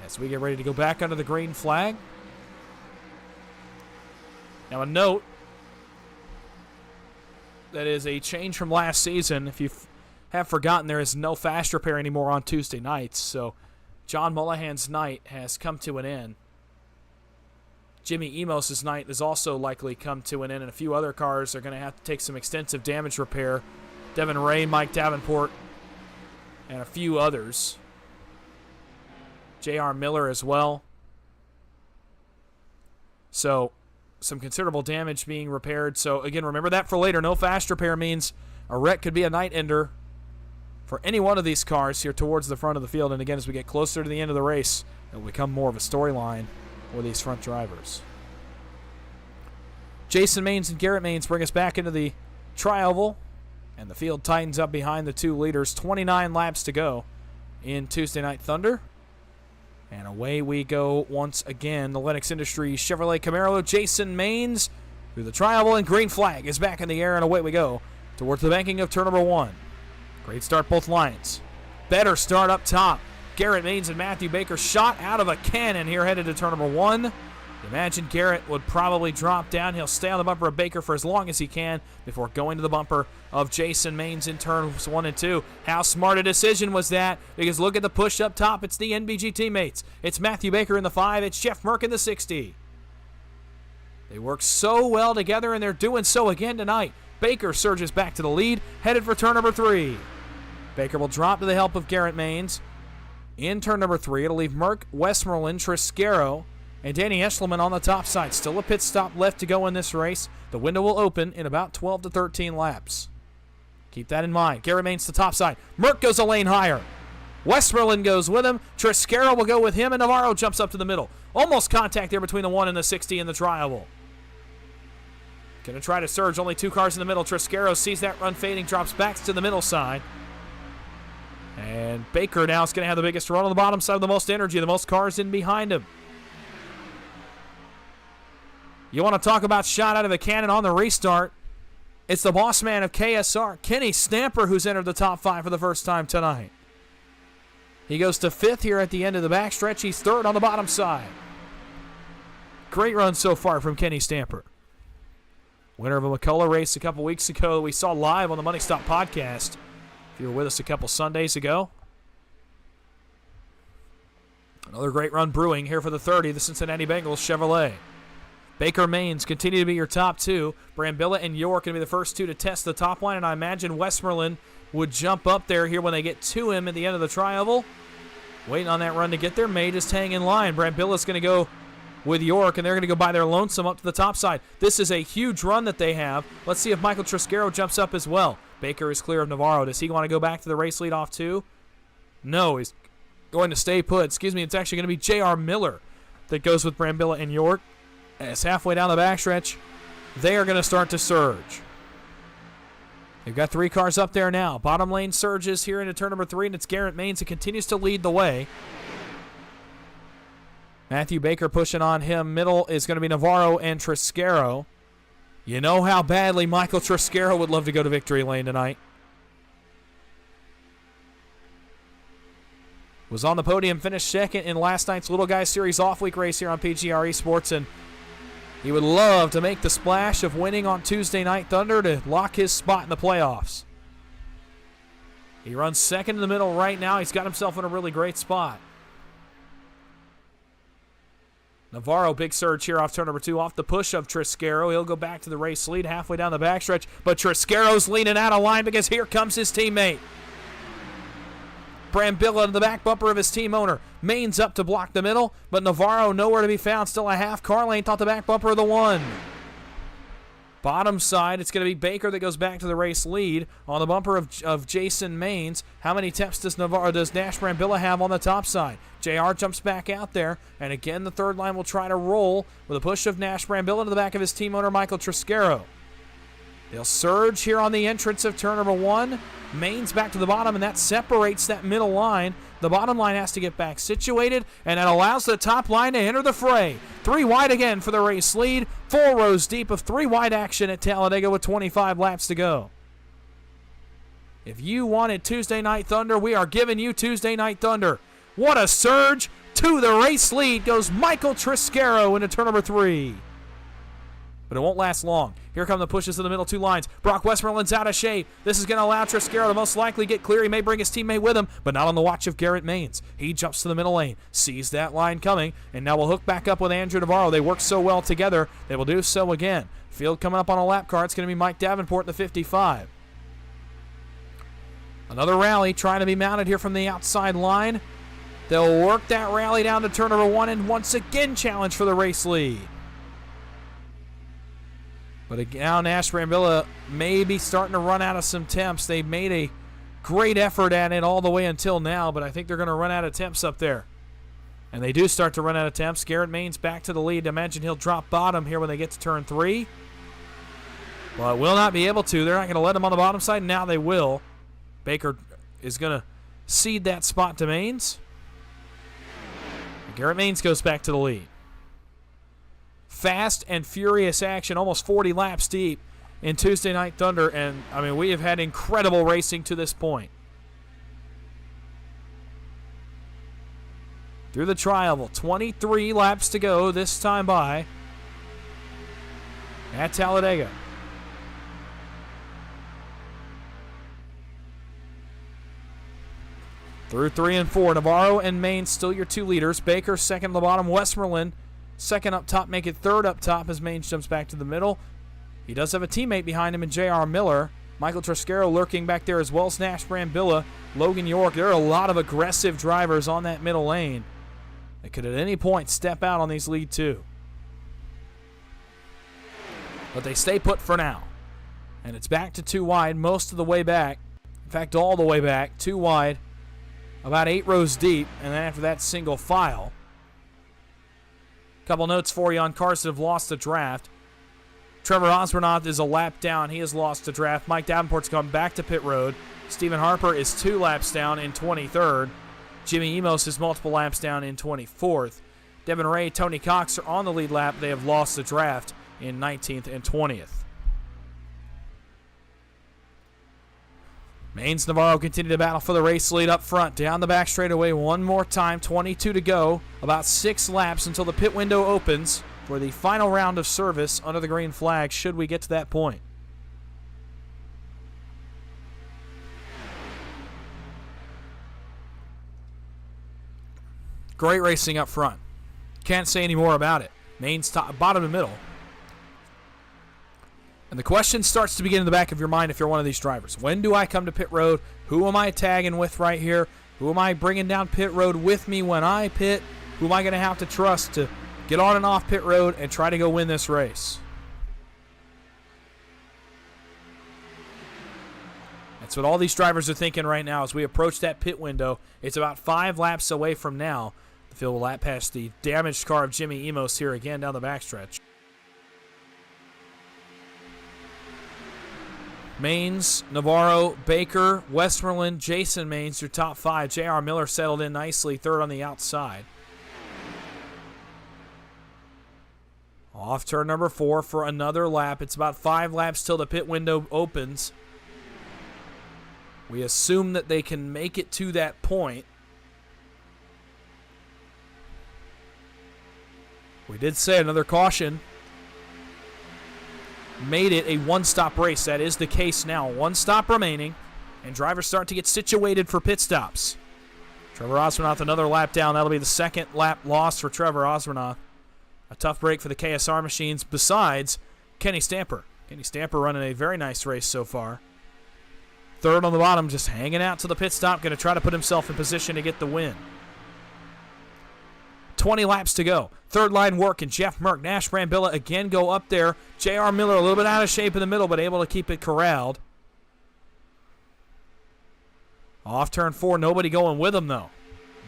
As we get ready to go back under the green flag. Now a note that is a change from last season. If you have forgotten, there is no fast repair anymore on Tuesday nights. So John Mullahan's night has come to an end. Jimmy Emos' night has also likely come to an end, and a few other cars are going to have to take some extensive damage repair. Devin Ray, Mike Davenport, and a few others. J.R. Miller as well. So some considerable damage being repaired. So again, remember that for later. No fast repair means a wreck could be a night ender for any one of these cars here towards the front of the field. And again, as we get closer to the end of the race, it will become more of a storyline for these front drivers. Jason Maines and Garrett Maines bring us back into the tri-oval, and the field tightens up behind the 2 leaders. 29 laps to go in Tuesday Night Thunder. And away we go once again. The Lennox Industries Chevrolet Camaro, Jason Maines through the tri-oval, and green flag is back in the air, and away we go towards the banking of turn number 1. Great start both lines. Better start up top. Garrett Maines and Matthew Baker shot out of a cannon here headed to turn number 1. Imagine Garrett would probably drop down. He'll stay on the bumper of Baker for as long as he can before going to the bumper of Jason Maines in turns 1 and 2. How smart a decision was that? Because look at the push up top. It's the NBG teammates. It's Matthew Baker in the 5. It's Jeff Merck in the 60. They work so well together, and they're doing so again tonight. Baker surges back to the lead, headed for turn number 3. Baker will drop to the help of Garrett Maines. In turn number 3, it'll leave Merck, Westmoreland, Triscaro, and Danny Eschleman on the top side. Still a pit stop left to go in this race. The window will open in about 12 to 13 laps. Keep that in mind. Garrett Maines to the top side. Merck goes a lane higher. Westmoreland goes with him. Triscaro will go with him, and Navarro jumps up to the middle. Almost contact there between the 1 and the 60 in the tri-oval. Going to try to surge. Only 2 cars in the middle. Triscaro sees that run fading, drops back to the middle side. And Baker now is going to have the biggest run on the bottom side with the most energy, the most cars in behind him. You want to talk about shot out of the cannon on the restart? It's the boss man of KSR, Kenny Stamper, who's entered the top 5 for the first time tonight. He goes to 5th here at the end of the backstretch. He's 3rd on the bottom side. Great run so far from Kenny Stamper. Winner of a McCullough race a couple weeks ago that we saw live on the Money Stop podcast. If you were with us a couple Sundays ago. Another great run brewing here for the 30, the Cincinnati Bengals Chevrolet. Baker Maines continue to be your top 2. Brambilla and York going to be the first 2 to test the top line, and I imagine Westmoreland would jump up there here when they get to him at the end of the tri-oval. Waiting on that run to get there. May just hang in line. Brambilla's going to go with York, and they're going to go by their lonesome up to the top side. This is a huge run that they have. Let's see if Michael Triscaro jumps up as well. Baker is clear of Navarro. Does he want to go back to the race lead off too? No, he's going to stay put. Excuse me, it's actually going to be J.R. Miller that goes with Brambilla and York. As halfway down the backstretch, they are going to start to surge. They've got 3 cars up there now. Bottom lane surges here into turn number 3, and it's Garrett Maines who continues to lead the way. Matthew Baker pushing on him. Middle is going to be Navarro and Triscaro. You know how badly Michael Triscaro would love to go to victory lane tonight. Was on the podium, finished 2nd in last night's Little Guys Series off-week race here on PGR eSports, and he would love to make the splash of winning on Tuesday Night Thunder to lock his spot in the playoffs. He runs 2nd in the middle right now. He's got himself in a really great spot. Navarro, big surge here off turn number 2, off the push of Triscaro. He'll go back to the race lead halfway down the backstretch, but Triscaro's leaning out of line because here comes his teammate. Brambilla to the back bumper of his team owner. Maines up to block the middle, but Navarro nowhere to be found. Still a half car length off the back bumper of the 1. Bottom side, it's going to be Baker that goes back to the race lead on the bumper of Jason Maines. How many temps does Nash Brambilla have on the top side? JR jumps back out there, and again the third line will try to roll with a push of Nash Brambilla to the back of his team owner, Michael Triscaro. They'll surge here on the entrance of turn number 1. Maines back to the bottom, and that separates that middle line. The bottom line has to get back situated, and that allows the top line to enter the fray. 3 wide again for the race lead. 4 rows deep of 3 wide action at Talladega with 25 laps to go. If you wanted Tuesday Night Thunder, we are giving you Tuesday Night Thunder. What a surge. To the race lead goes Michael Triscaro into turn number 3. But it won't last long. Here come the pushes in the middle 2 lines. Brock Westmoreland's out of shape. This is going to allow Triscaro to most likely get clear. He may bring his teammate with him, but not on the watch of Garrett Maines. He jumps to the middle lane, sees that line coming, and now will hook back up with Andrew Navarro. They work so well together, they will do so again. Field coming up on a lap car. It's going to be Mike Davenport in the 55. Another rally trying to be mounted here from the outside line. They'll work that rally down to turn number 1 and once again challenge for the race lead. But now Nash Brambilla may be starting to run out of some temps. They made a great effort at it all the way until now, but I think they're going to run out of temps up there. And they do start to run out of temps. Garrett Maines back to the lead. I imagine he'll drop bottom here when they get to turn 3. Well, will not be able to. They're not going to let him on the bottom side. Now they will. Baker is going to cede that spot to Maines. Garrett Maines goes back to the lead. Fast and furious action, almost 40 laps deep in Tuesday Night Thunder, and I mean, we have had incredible racing to this point. Through the tri-oval, 23 laps to go this time by at Talladega. Through 3 and 4, Navarro and Maines still your 2 leaders. Baker second on the bottom. Westmoreland second up top, make it third up top as Maines jumps back to the middle. He does have a teammate behind him in J.R. Miller. Michael Triscaro lurking back there as well as Nash Brambilla, Logan York. There are a lot of aggressive drivers on that middle lane that could at any point step out on these lead 2. But they stay put for now. And it's back to 2 wide most of the way back. In fact, all the way back, 2 wide about 8 rows deep, and then after that, single file. Couple notes for you on cars that have lost the draft. Trevor Osbornoff is a lap down. He has lost the draft. Mike Davenport's gone back to pit road. Stephen Harper is 2 laps down in 23rd. Jimmy Emos is multiple laps down in 24th. Devin Ray, Tony Cox are on the lead lap. They have lost the draft in 19th and 20th. Maines Navarro continue to battle for the race lead up front. Down the back straightaway one more time. 22 to go. About 6 laps until the pit window opens for the final round of service under the green flag, should we get to that point. Great racing up front. Can't say any more about it. Maines top, bottom to middle. And the question starts to begin in the back of your mind if you're one of these drivers. When do I come to pit road? Who am I tagging with right here? Who am I bringing down pit road with me when I pit? Who am I going to have to trust to get on and off pit road and try to go win this race? That's what all these drivers are thinking right now as we approach that pit window. It's about 5 laps away from now. The field will lap past the damaged car of Jimmy Emos here again down the backstretch. Maines, Navarro, Baker, Westmoreland, Jason Maines, your top 5. J.R. Miller settled in nicely, 3rd on the outside. Off turn number 4 for another lap. It's about 5 laps till the pit window opens. We assume that they can make it to that point. We did say another caution made it a one-stop race. That is the case now. 1 stop remaining, and drivers start to get situated for pit stops. Trevor Osbornoff another lap down. That'll be the 2nd lap loss for Trevor Osbornoff. A tough break for the KSR machines besides Kenny Stamper. Kenny Stamper running a very nice race so far. 3rd on the bottom, just hanging out to the pit stop, going to try to put himself in position to get the win. 20 laps to go. 3rd line work, and Jeff Merck, Nash Brambilla again go up there. J.R. Miller a little bit out of shape in the middle, but able to keep it corralled. Off turn 4, nobody going with him, though.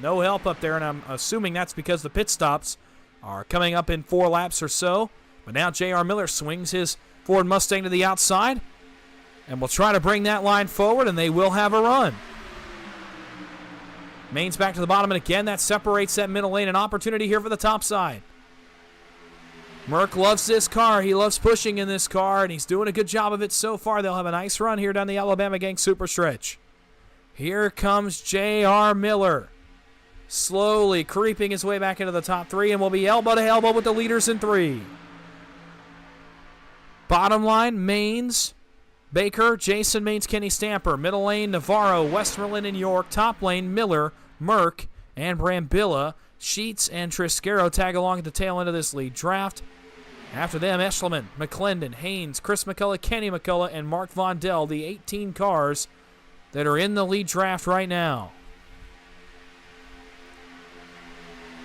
No help up there, and I'm assuming that's because the pit stops are coming up in 4 laps or so. But now J.R. Miller swings his Ford Mustang to the outside and will try to bring that line forward, and they will have a run. Maines back to the bottom, and again that separates that middle lane. An opportunity here for the top side. Merck loves this car. He loves pushing in this car, and he's doing a good job of it so far. They'll have a nice run here down the Alabama Gang Super Stretch. Here comes J.R. Miller, slowly creeping his way back into the top 3, and will be elbow to elbow with the leaders in 3. Bottom line, Maines, Baker, Jason Maines, Kenny Stamper. Middle lane, Navarro, Westmoreland, and York. Top lane, Miller, Merck, and Brambilla. Sheets and Triscaro tag along at the tail end of this lead draft. After them, Eschleman, McClendon, Haynes, Chris McCullough, Kenny McCullough, and Mark Vondell, the 18 cars that are in the lead draft right now.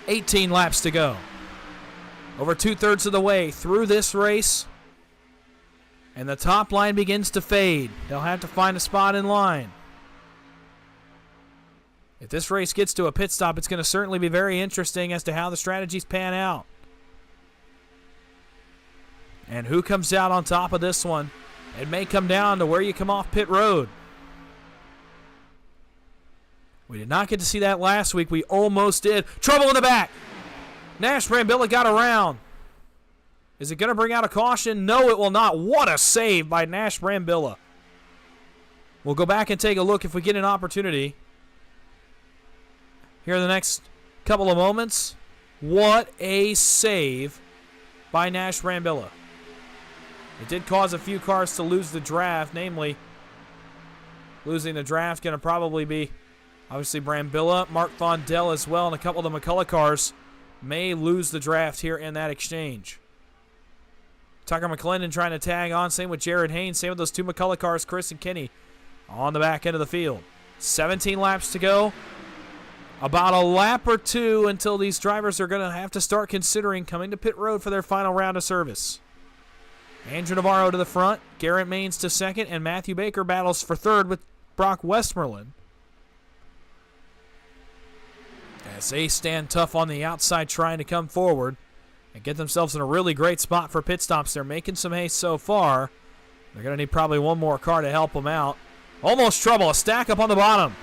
18 laps to go. Over 2/3 of the way through this race. And the top line begins to fade. They'll have to find a spot in line. If this race gets to a pit stop, it's going to certainly be very interesting as to how the strategies pan out. And who comes out on top of this one? It may come down to where you come off pit road. We did not get to see that last week. We almost did. Trouble in the back. Nash Brambilla got around. Is it going to bring out a caution? No, it will not. What a save by Nash Brambilla. We'll go back and take a look if we get an opportunity here in the next couple of moments. What a save by Nash Brambilla. It did cause a few cars to lose the draft, namely losing the draft going to probably be obviously Brambilla, Mark Vondell as well, and a couple of the McCullough cars may lose the draft here in that exchange. Tucker McClendon trying to tag on. Same with Jared Haynes. Same with those 2 McCullough cars, Chris and Kenny, on the back end of the field. 17 laps to go. About a lap or 2 until these drivers are going to have to start considering coming to pit road for their final round of service. Andrew Navarro to the front. Garrett Maines to 2nd. And Matthew Baker battles for 3rd with Brock Westmoreland. as they stand tough on the outside trying to come forward and get themselves in a really great spot for pit stops. They're making some haste so far. They're going to need probably one more car to help them out. Almost trouble. A stack up on the bottom.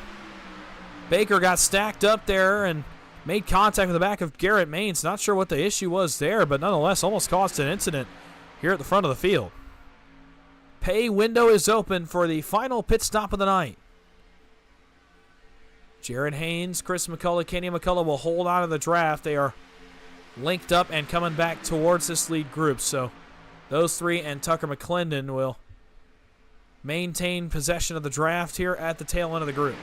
Baker got stacked up there and made contact with the back of Garrett Maines. Not sure what the issue was there, but nonetheless almost caused an incident here at the front of the field. Pay window is open for the final pit stop of the night. Jared Haynes, Chris McCullough, Kenny McCullough will hold on to the draft. They are linked up and coming back towards this lead group. So those three and Tucker McClendon will maintain possession of the draft here at the tail end of the group.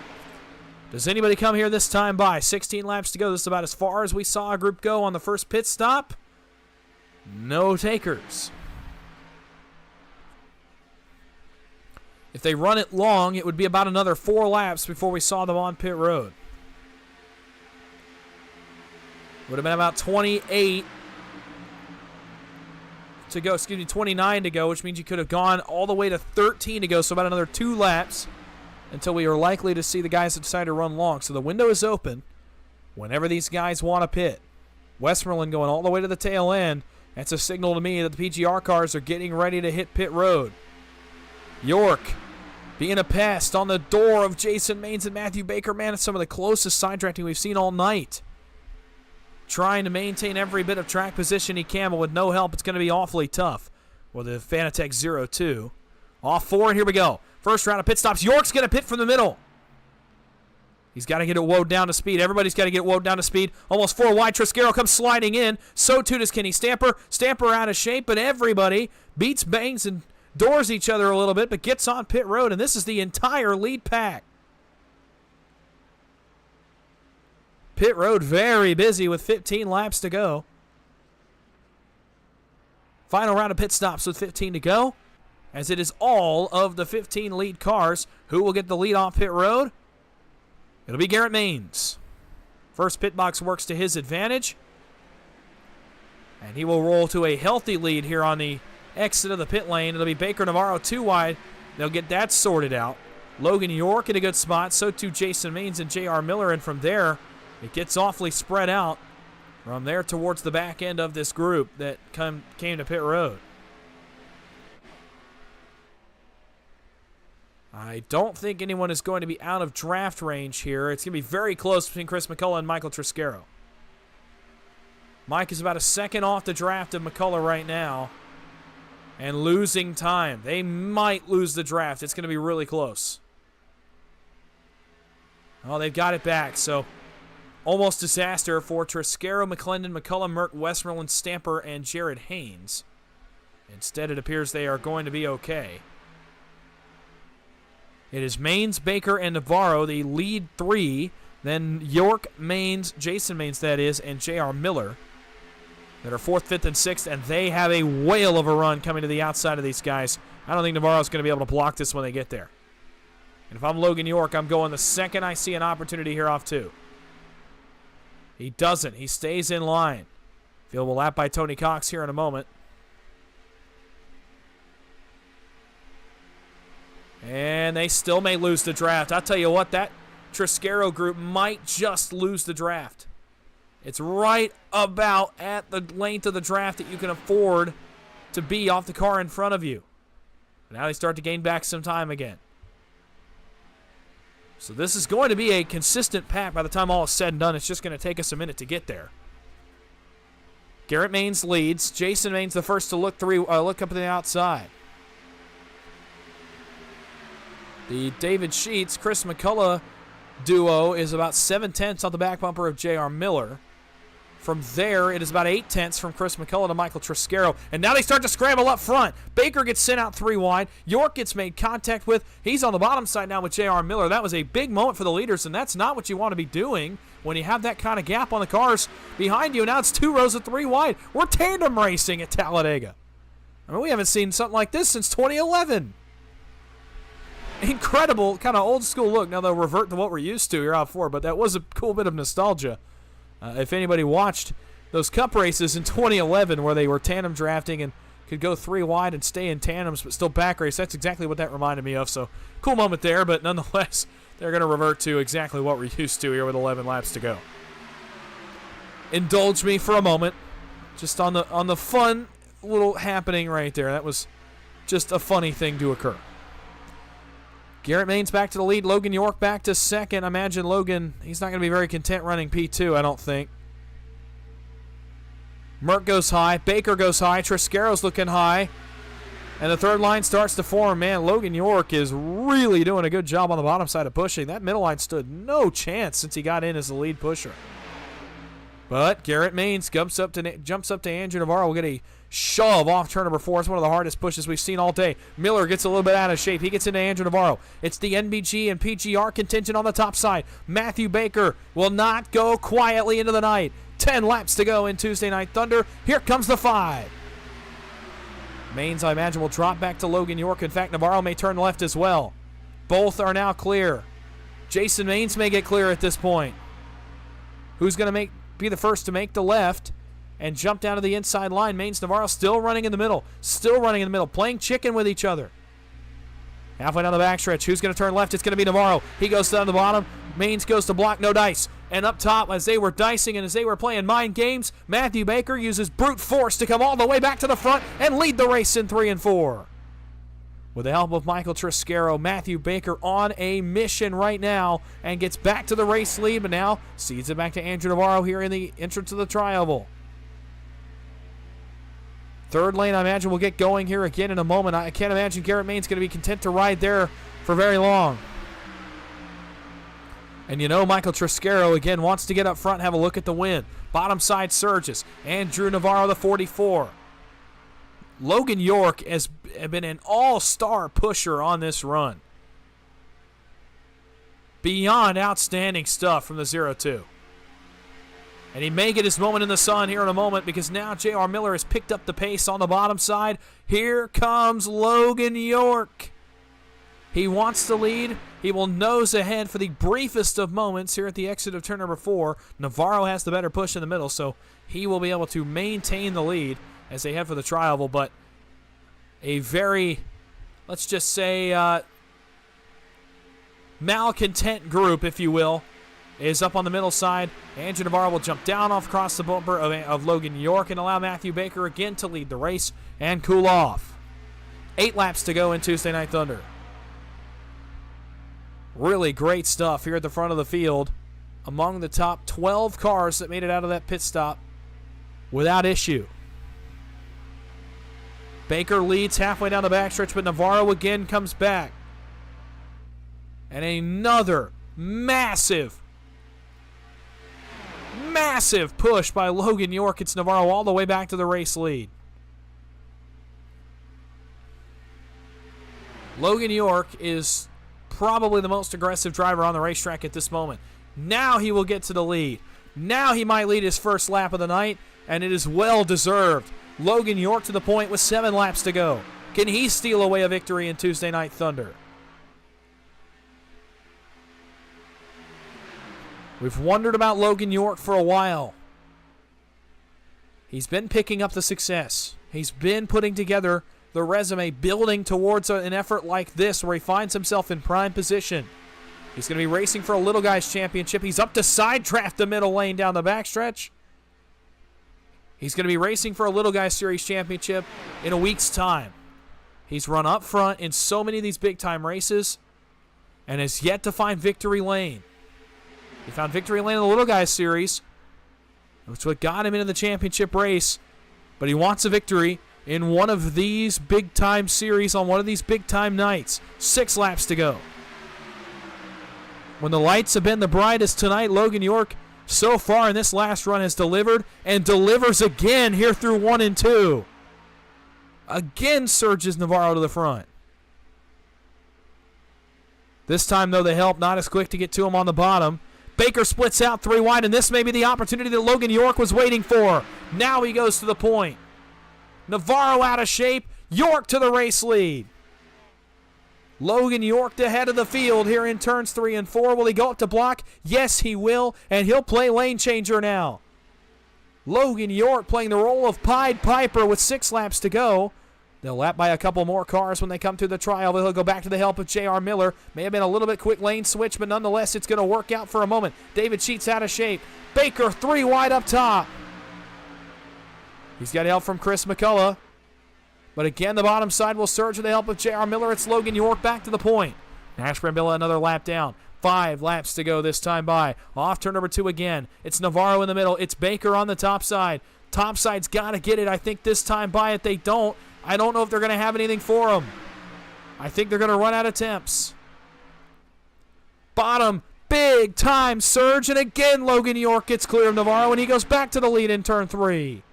Does anybody come here this time by? 16 laps to go. This is about as far as we saw a group go on the first pit stop. No takers. If they run it long, it would be about another 4 laps before we saw them on pit road. Would have been about 28 to go, 29 to go, which means you could have gone all the way to 13 to go, so about another 2 laps until we are likely to see the guys that decide to run long. So the window is open whenever these guys want to pit. Westmoreland going all the way to the tail end. That's a signal to me that the PGR cars are getting ready to hit pit road. York being a pest on the door of Jason Maines and Matthew Baker. Man, it's some of the closest side drafting we've seen all night. Trying to maintain every bit of track position he can, but with no help, it's going to be awfully tough. With the Fanatec 0-2. Off 4, and here we go. First round of pit stops. York's going to pit from the middle. He's got to get it woed down to speed. Everybody's got to get woed down to speed. Almost 4 wide. Triscaro comes sliding in. So too does Kenny Stamper. Stamper out of shape, but everybody beats, bangs, and doors each other a little bit, but gets on pit road, and this is the entire lead pack. Pit road very busy with 15 laps to go. Final round of pit stops with 15 to go, as it is all of the 15 lead cars. Who will get the lead off pit road? It'll be Garrett Maines. First pit box works to his advantage, and he will roll to a healthy lead here on the exit of the pit lane. It'll be Baker Navarro 2 wide. They'll get that sorted out. Logan York in a good spot. So too Jason Maines and J.R. Miller. And from there, it gets awfully spread out from there towards the back end of this group that came to pit road. I don't think anyone is going to be out of draft range here. It's going to be very close between Chris McCullough and Michael Triscaro. Mike is about a second off the draft of McCullough right now. And losing time. They might lose the draft. It's going to be really close. Oh, they've got it back. So, almost disaster for Triscaro, McClendon, McCullough, Merck, Westmoreland, Stamper, and Jared Haynes. Instead, it appears they are going to be okay. It is Maines, Baker, and Navarro, the lead 3. Then York, Maines, Jason Maines, that is, and J.R. Miller that are 4th, 5th, and 6th, and they have a whale of a run coming to the outside of these guys. I don't think Navarro's going to be able to block this when they get there. And if I'm Logan York, I'm going the second I see an opportunity here off 2. He doesn't. He stays in line. Field will lap by Tony Cox here in a moment. And they still may lose the draft. I'll tell you what, that Triscaro group might just lose the draft. It's right about at the length of the draft that you can afford to be off the car in front of you. Now they start to gain back some time again. So this is going to be a consistent pack by the time all is said and done. It's just going to take us a minute to get there. Garrett Maines leads. Jason Maines the first to look up to the outside. The David Sheets, Chris McCullough duo is about 7/10 on the back bumper of J.R. Miller. From there, it is about 8/10 from Chris McCullough to Michael Triscaro. And now they start to scramble up front. Baker gets sent out 3 wide. York gets made contact with. He's on the bottom side now with J.R. Miller. That was a big moment for the leaders, and that's not what you want to be doing when you have that kind of gap on the cars behind you. Now it's 2 rows of 3 wide. We're tandem racing at Talladega. I mean, we haven't seen something like this since 2011. Incredible, kind of old school look. Now they'll revert to what we're used to here out 4, but that was a cool bit of nostalgia. If anybody watched those cup races in 2011 where they were tandem drafting and could go 3 wide and stay in tandems but still back race, that's exactly what that reminded me of. So cool moment there, but nonetheless, they're going to revert to exactly what we're used to here with 11 laps to go. indulge me for a moment. Just on the fun little happening right there. That was just a funny thing to occur. Garrett Maines back to the lead. Logan York back to second. I imagine Logan, he's not going to be very content running P2, I don't think. Merck goes high. Baker goes high. Triscaro's looking high. And the third line starts to form. Man, Logan York is really doing a good job on the bottom side of pushing. That middle line stood no chance since he got in as the lead pusher. But Garrett Maines jumps up to Andrew Navarro. We'll get a shove off turn number 4. It's one of the hardest pushes we've seen all day. Miller gets a little bit out of shape. He gets into Andrew Navarro. It's the NBG and PGR contingent on the top side. Matthew Baker will not go quietly into the night. 10 laps to go in Tuesday Night Thunder. Here comes the 5. Maines, I imagine, will drop back to Logan York. In fact, Navarro may turn left as well. Both are now clear. Jason Maines may get clear at this point. Who's going to be the first to make the left and jump down to the inside line? Maines, Navarro still running in the middle. Playing chicken with each other. Halfway down the backstretch, who's going to turn left? It's going to be Navarro. He goes down the bottom. Maines goes to block, no dice. And up top, as they were dicing and as they were playing mind games, Matthew Baker uses brute force to come all the way back to the front and lead the race in 3 and 4. With the help of Michael Triscaro, Matthew Baker on a mission right now and gets back to the race lead, but now cedes it back to Andrew Navarro here in the entrance of the tri-oval. Third lane, I imagine, will get going here again in a moment. I can't imagine Garrett Maines going to be content to ride there for very long. And you know Michael Triscaro, again, wants to get up front and have a look at the win. Bottom side surges. Andrew Navarro, the 44. Logan York has been an all-star pusher on this run. Beyond outstanding stuff from the 0-2. And he may get his moment in the sun here in a moment because now J.R. Miller has picked up the pace on the bottom side. Here comes Logan York. He wants to lead. He will nose ahead for the briefest of moments here at the exit of turn number 4. Navarro has the better push in the middle, so he will be able to maintain the lead as they head for the tri-oval. But a very, let's just say, malcontent group, if you will, is up on the middle side. Andrew Navarro will jump down off across the bumper of Logan York and allow Matthew Baker again to lead the race and cool off. 8 laps to go in Tuesday Night Thunder. Really great stuff here at the front of the field. Among the top 12 cars that made it out of that pit stop without issue. Baker leads halfway down the backstretch, but Navarro again comes back. And another massive push by Logan York. It's Navarro all the way back to the race lead. Logan York is probably the most aggressive driver on the racetrack at this moment. Now he will get to the lead. Now he might lead his first lap of the night, and it is well deserved. Logan York to the point with 7 laps to go. Can he steal away a victory in Tuesday Night Thunder? We've wondered about Logan York for a while. He's been picking up the success. He's been putting together the resume, building towards an effort like this where he finds himself in prime position. He's going to be racing for a Little Guys Championship. He's up to side draft the middle lane down the backstretch. He's going to be racing for a Little Guys Series Championship in a week's time. He's run up front in so many of these big-time races and has yet to find victory lane. He found victory lane in the Little Guys Series, which is what got him into the championship race, but he wants a victory in one of these big-time series on one of these big-time nights. 6 laps to go. When the lights have been the brightest tonight, Logan York so far in this last run has delivered and delivers again here through 1 and 2. Again surges Navarro to the front. This time, though, the help not as quick to get to him on the bottom. Baker splits out 3 wide, and this may be the opportunity that Logan York was waiting for. Now he goes to the point. Navarro out of shape. York to the race lead. Logan York the head of the field here in turns 3 and 4. Will he go up to block? Yes, he will, and he'll play lane changer now. Logan York playing the role of Pied Piper with 6 laps to go. They'll lap by a couple more cars when they come to the trial. They'll go back to the help of JR Miller. May have been a little bit quick lane switch, but nonetheless, it's going to work out for a moment. David Sheets out of shape. Baker 3 wide up top. He's got help from Chris McCullough. But again, the bottom side will surge with the help of JR Miller. It's Logan York back to the point. Nash Brambilla another lap down. 5 laps to go this time by. Off turn number 2 again. It's Navarro in the middle. It's Baker on the top side. Top side's got to get it, I think, this time by. If they don't, I don't know if they're going to have anything for them. I think they're going to run out of temps. Bottom, big time surge. And again, Logan York gets clear of Navarro, and he goes back to the lead in turn 3.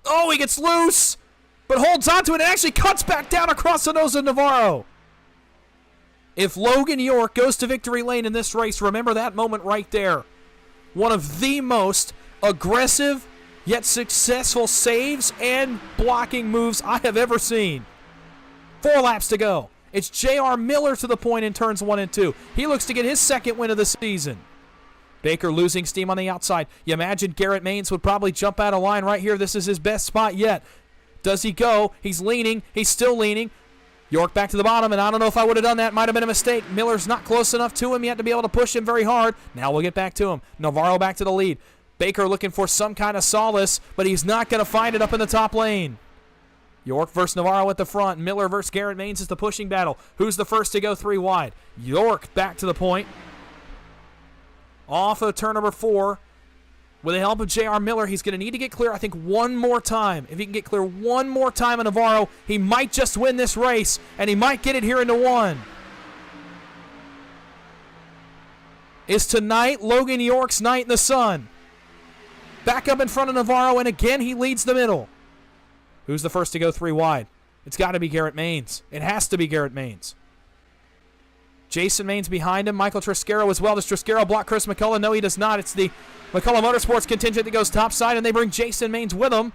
Oh, he gets loose, but holds onto it and actually cuts back down across the nose of Navarro. If Logan York goes to victory lane in this race, remember that moment right there. One of the most aggressive yet successful saves and blocking moves I have ever seen. 4 laps to go. It's JR Miller to the point in turns 1 and 2. He looks to get his second win of the season. Baker losing steam on the outside. You imagine Garrett Maines would probably jump out of line right here. This is his best spot yet. Does he go? He's leaning. He's still leaning. York back to the bottom, and I don't know if I would have done that. Might have been a mistake. Miller's not close enough to him yet to be able to push him very hard. Now we'll get back to him. Navarro back to the lead. Baker looking for some kind of solace, but he's not going to find it up in the top lane. York versus Navarro at the front. Miller versus Garrett Maines is the pushing battle. Who's the first to go 3 wide? York back to the point. Off of turn number 4. With the help of JR Miller, he's going to need to get clear, I think, one more time. If he can get clear one more time on Navarro, he might just win this race, and he might get it here into 1. Is tonight Logan York's night in the sun? Back up in front of Navarro, and again, he leads the middle. Who's the first to go 3 wide? It's got to be Garrett Maines. It has to be Garrett Maines. Jason Maines behind him. Michael Triscaro as well. Does Triscaro block Chris McCullough? No, he does not. It's the McCullough Motorsports contingent that goes topside, and they bring Jason Maines with them.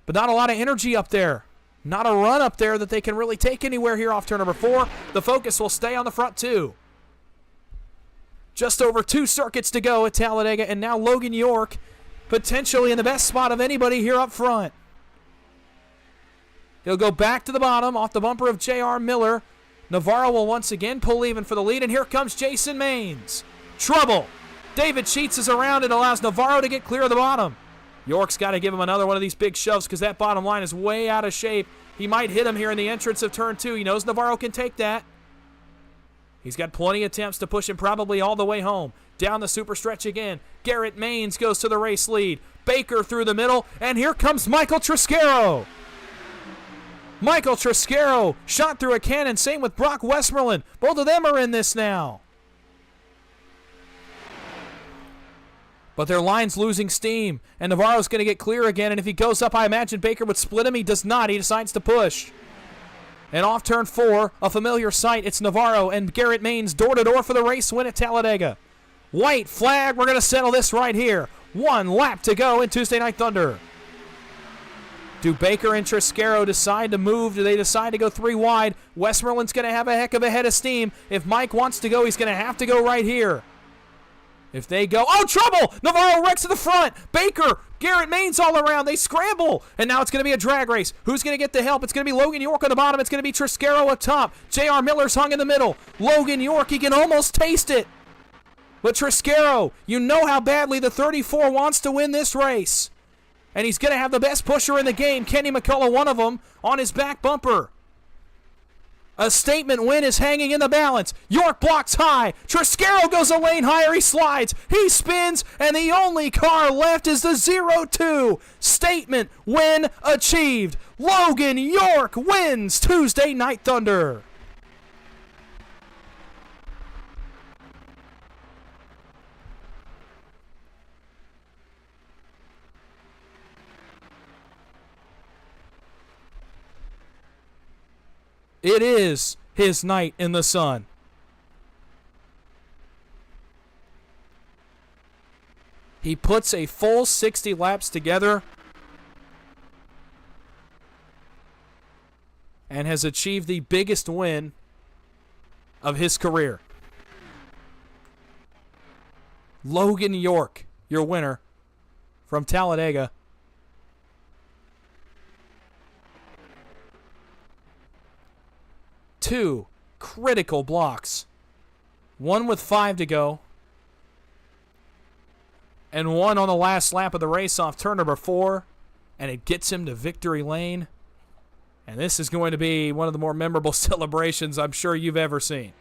But not a lot of energy up there. Not a run up there that they can really take anywhere here off turn number 4. The focus will stay on the front 2. Just over 2 circuits to go at Talladega, and now Logan York potentially in the best spot of anybody here up front. He'll go back to the bottom off the bumper of JR Miller. Navarro will once again pull even for the lead, and here comes Jason Maines. Trouble. David Sheets is around and allows Navarro to get clear of the bottom. York's got to give him another one of these big shoves because that bottom line is way out of shape. He might hit him here in the entrance of turn 2. He knows Navarro can take that. He's got plenty of attempts to push him probably all the way home. Down the super stretch again. Garrett Maines goes to the race lead. Baker through the middle, and here comes Michael Triscaro. Michael Triscaro shot through a cannon. Same with Brock Westmoreland. Both of them are in this now. But their line's losing steam, and Navarro's going to get clear again, and if he goes up, I imagine Baker would split him. He does not. He decides to push. And off turn 4, a familiar sight. It's Navarro and Garrett Maines door-to-door for the race win at Talladega. White flag. We're going to settle this right here. 1 lap to go in Tuesday Night Thunder. Do Baker and Triscaro decide to move? Do they decide to go 3 wide? Westmoreland's going to have a heck of a head of steam. If Mike wants to go, he's going to have to go right here. If they go, oh, trouble! Navarro wrecks to the front. Baker, Garrett Maines all around. They scramble. And now it's going to be a drag race. Who's going to get the help? It's going to be Logan York on the bottom. It's going to be Triscaro up top. JR Miller's hung in the middle. Logan York, he can almost taste it. But Triscaro, you know how badly the 34 wants to win this race. And he's going to have the best pusher in the game, Kenny McCullough, one of them, on his back bumper. A statement win is hanging in the balance. York blocks high. Triscaro goes a lane higher. He slides. He spins. And the only car left is the 0-2. Statement win achieved. Logan York wins Tuesday Night Thunder. It is his night in the sun. He puts a full 60 laps together and has achieved the biggest win of his career. Logan York, your winner from Talladega. 2 critical blocks. One with 5 to go. And one on the last lap of the race off turn number 4. And it gets him to victory lane. And this is going to be one of the more memorable celebrations I'm sure you've ever seen.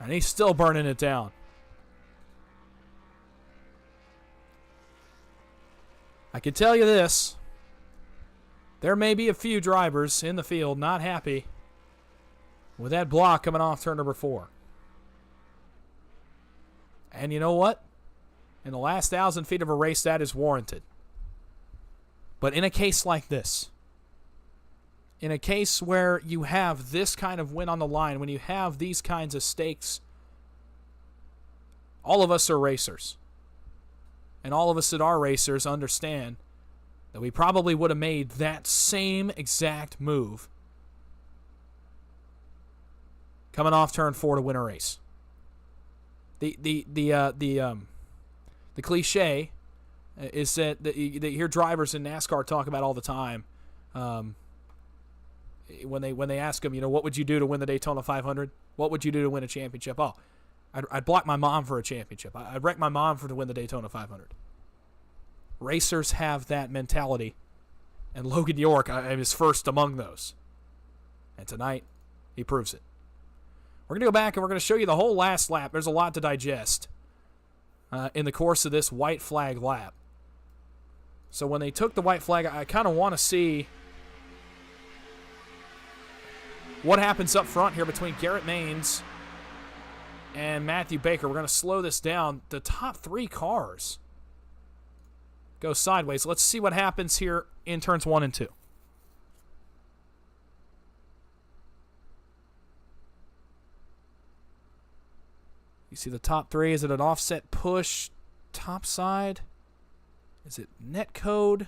And he's still burning it down. I can tell you this. There may be a few drivers in the field not happy with that block coming off turn number 4. And you know what? In the last 1,000 feet of a race, that is warranted. But in a case like this, in a case where you have this kind of win on the line, when you have these kinds of stakes, all of us are racers. And all of us that are racers understand that we probably would have made that same exact move coming off turn 4 to win a race. The cliche is that you hear drivers in NASCAR talk about all the time. When they ask them, what would you do to win the Daytona 500? What would you do to win a championship? Oh, I'd block my mom for a championship. I'd wreck my mom to win the Daytona 500. Racers have that mentality, and Logan York is first among those. And tonight, he proves it. We're going to go back and we're going to show you the whole last lap. There's a lot to digest in the course of this white flag lap. So when they took the white flag, I kind of want to see what happens up front here between Garrett Maines and Matthew Baker. We're going to slow this down. The top 3 cars go sideways. Let's see what happens here in turns 1 and 2. You see the top 3. Is it an offset push top side? Is it net code?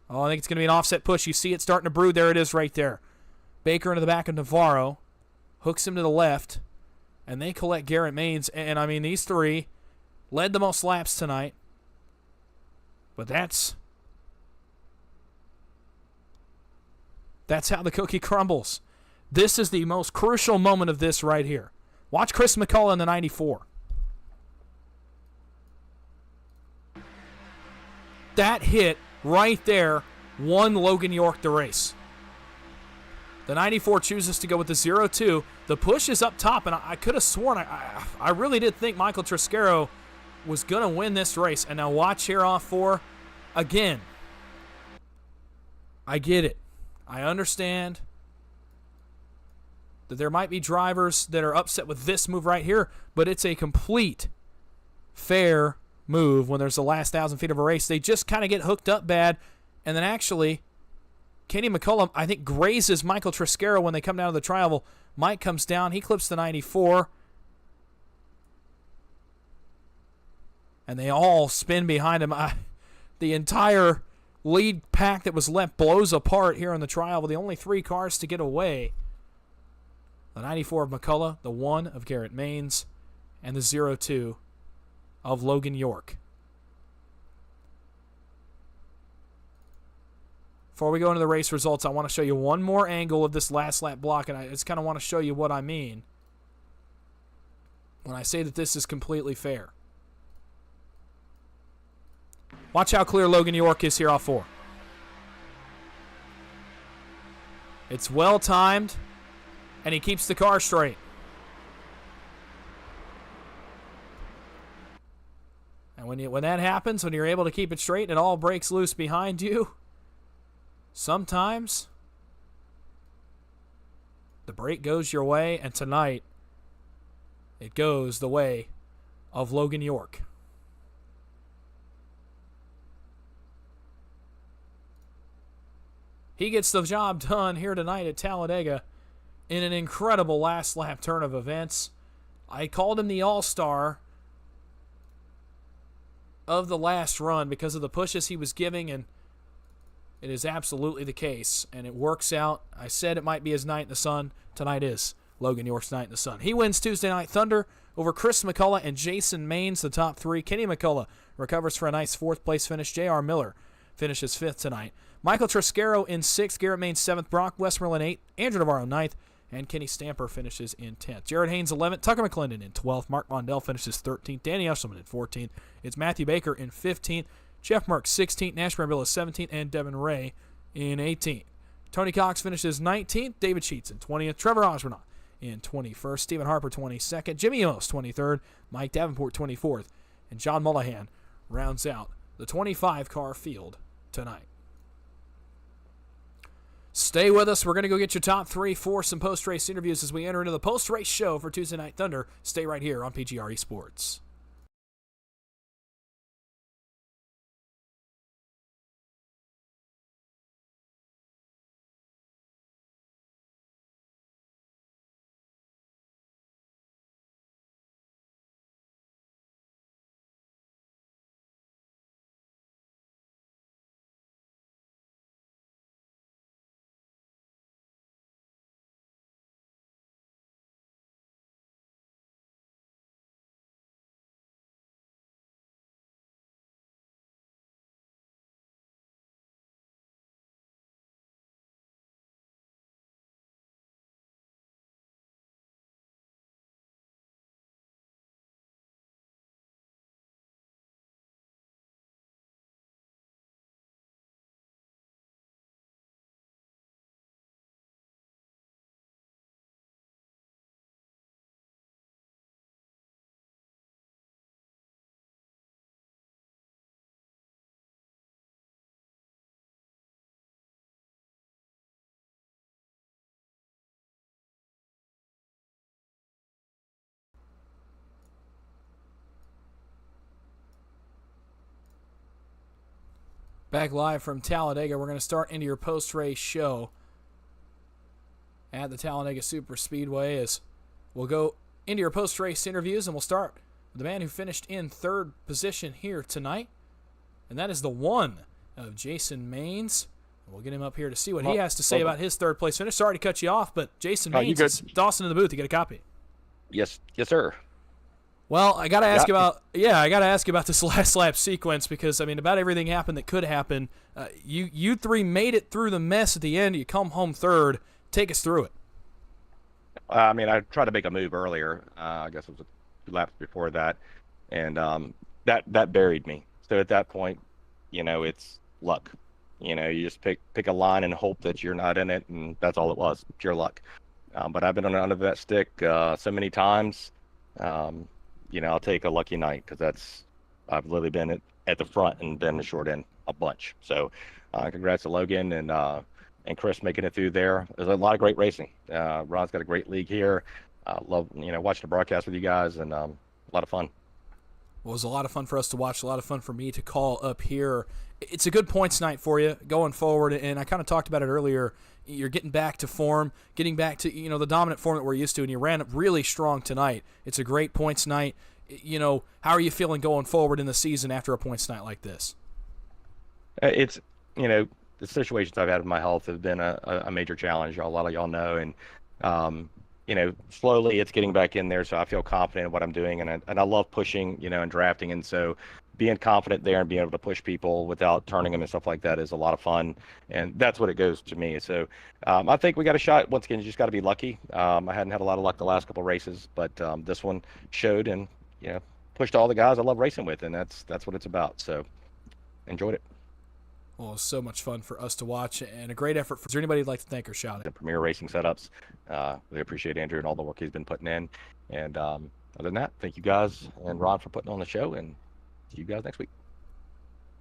Oh, I think it's going to be an offset push. You see it starting to brew. There it is right there. Baker into the back of Navarro. Hooks him to the left. And they collect Garrett Maines. And, these 3 led the most laps tonight. But that's how the cookie crumbles. This is the most crucial moment of this right here. Watch Chris McCullough in the 94. That hit right there won Logan York the race. The 94 chooses to go with the 0-2. The push is up top, and I could have sworn I really did think Michael Triscaro was going to win this race. And now watch here off 4. Again, I get it. I understand that there might be drivers that are upset with this move right here, but it's a complete fair move when there's the last 1,000 feet of a race. They just kind of get hooked up bad, and then actually Kenny McCullum, I think, grazes Michael Triscaro when they come down to the tri-oval. Mike comes down. He clips the 94. And they all spin behind him. The entire lead pack that was left blows apart here in the tri-oval. The only 3 cars to get away. The 94 of McCullough, the 1 of Garrett Maines, and the 0-2 of Logan York. Before we go into the race results, I want to show you one more angle of this last lap block, and I just kind of want to show you what I mean when I say that this is completely fair. Watch how clear Logan York is here off 4. It's well timed, and he keeps the car straight. And when that happens, when you're able to keep it straight and it all breaks loose behind you, sometimes the break goes your way, and tonight it goes the way of Logan York. He gets the job done here tonight at Talladega in an incredible last lap turn of events. I called him the all-star of the last run because of the pushes he was giving, and it is absolutely the case, and it works out. I said it might be his night in the sun. Tonight is Logan York's night in the sun. He wins Tuesday Night Thunder over Chris McCullough and Jason Maines, the top three. Kenny McCullough recovers for a nice fourth-place finish. J.R. Miller finishes fifth tonight. Michael Triscaro in sixth. Garrett Maines seventh. Brock Westmoreland eighth. Andrew Navarro ninth. And Kenny Stamper finishes in 10th. Jared Haynes 11th. Tucker McClendon in 12th. Mark Mondell finishes 13th. Danny Usselman in 14th. It's Matthew Baker in 15th. Jeff Merck 16th. Nash Brambilla 17th. And Devin Ray in 18th. Tony Cox finishes 19th. David Sheets in 20th. Trevor Osborne in 21st. Stephen Harper 22nd. Jimmy Emos 23rd. Mike Davenport 24th. And John Mullahan rounds out the 25-car field tonight. Stay with us. We're going to go get your top three for some post-race interviews as we enter into the post-race show for Tuesday Night Thunder. Stay right here on PGR eSports. Back live from Talladega. We're going to start into your post-race show at the Talladega Superspeedway as we'll go into your post-race interviews, and we'll start with the man who finished in third position here tonight, and that is the one of Jason Maines. We'll get him up here to see what he has to say about his third-place finish. Sorry to cut you off, but Jason Maines is Dawson in the booth. You get a copy? Yes, sir. Well, I got to ask about this last lap sequence because, I mean, about everything happened that could happen. You three made it through the mess at the end. You come home third. Take us through it. I mean, I tried to make a move earlier. I guess it was a few laps before that, and that buried me. So at that point, it's luck. You just pick a line and hope that you're not in it, and that's all it was, pure luck. But I've been under that stick so many times. I'll take a lucky night because I've literally been at the front and been the short end a bunch. So congrats to Logan and Chris making it through there. There's a lot of great racing. Ron's got a great league here. Love watching the broadcast with you guys, and a lot of fun. Well, it was a lot of fun for us to watch, a lot of fun for me to call up here. It's a good points night for you going forward, and I kind of talked about it earlier. You're getting back to form, getting back to the dominant form that we're used to, and you ran really strong tonight. It's a great points night. How are you feeling going forward in the season after a points night like this? It's the situations I've had with my health have been a major challenge. A lot of y'all know, and slowly it's getting back in there. So I feel confident in what I'm doing, and I love pushing, and drafting, and so being confident there and being able to push people without turning them and stuff like that is a lot of fun, and that's what it goes to me. So I think we got a shot. Once again, you just got to be lucky. I hadn't had a lot of luck the last couple of races, but this one showed, and pushed all the guys I love racing with, and that's what it's about. So enjoyed it. Well, it was so much fun for us to watch, and a great effort. Is there anybody you'd like to thank or shout out? The Premier Racing Setups. Really appreciate Andrew and all the work he's been putting in. And other than that, thank you guys and Ron for putting on the show, and see you guys next week.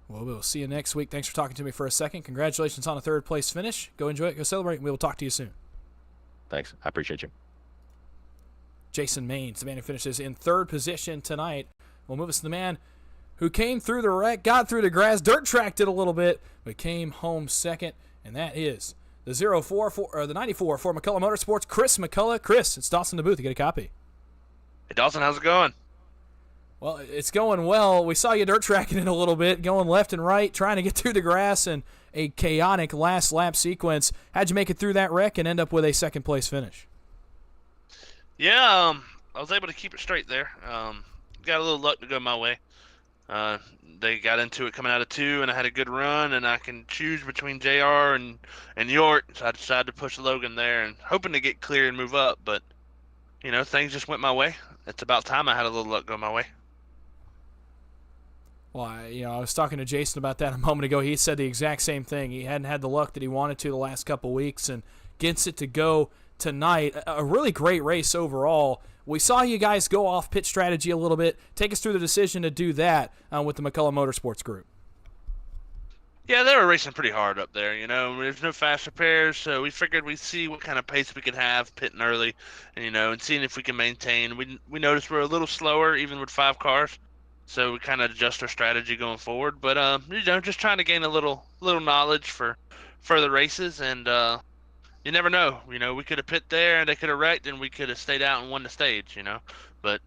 Well, we'll see you next week. Thanks for talking to me for a second. Congratulations on a third-place finish. Go enjoy it. Go celebrate, and we will talk to you soon. Thanks. I appreciate you. Jason Maines, the man who finishes in third position tonight. We'll move us to the man who came through the wreck, got through the grass, dirt tracked it a little bit, but came home second, and that is the 94 for McCullough Motorsports, Chris McCullough. Chris, it's Dawson in the booth. You get a copy? Hey, Dawson, how's it going? Well, it's going well. We saw you dirt tracking it a little bit, going left and right, trying to get through the grass in a chaotic last lap sequence. How'd you make it through that wreck and end up with a second place finish? Yeah, I was able to keep it straight there. Got a little luck to go my way. Uh, they got into it coming out of two, and I had a good run, and I can choose between JR and York, so I decided to push Logan there, and hoping to get clear and move up. But things just went my way. It's about time I had a little luck go my way. Well, I was talking to Jason about that a moment ago. He said the exact same thing. He hadn't had the luck that he wanted to the last couple weeks, and gets it to go tonight. A really great race overall. We saw you guys go off pit strategy a little bit. Take us through the decision to do that with the McCullough Motorsports Group. Yeah, they were racing pretty hard up there. There's no fast repairs, so we figured we'd see what kind of pace we could have pitting early, and seeing if we can maintain. We noticed we're a little slower even with 5 cars, so we kind of adjust our strategy going forward. But just trying to gain a little knowledge for further races, and you never know. We could have pit there and they could have wrecked, and we could have stayed out and won the stage. But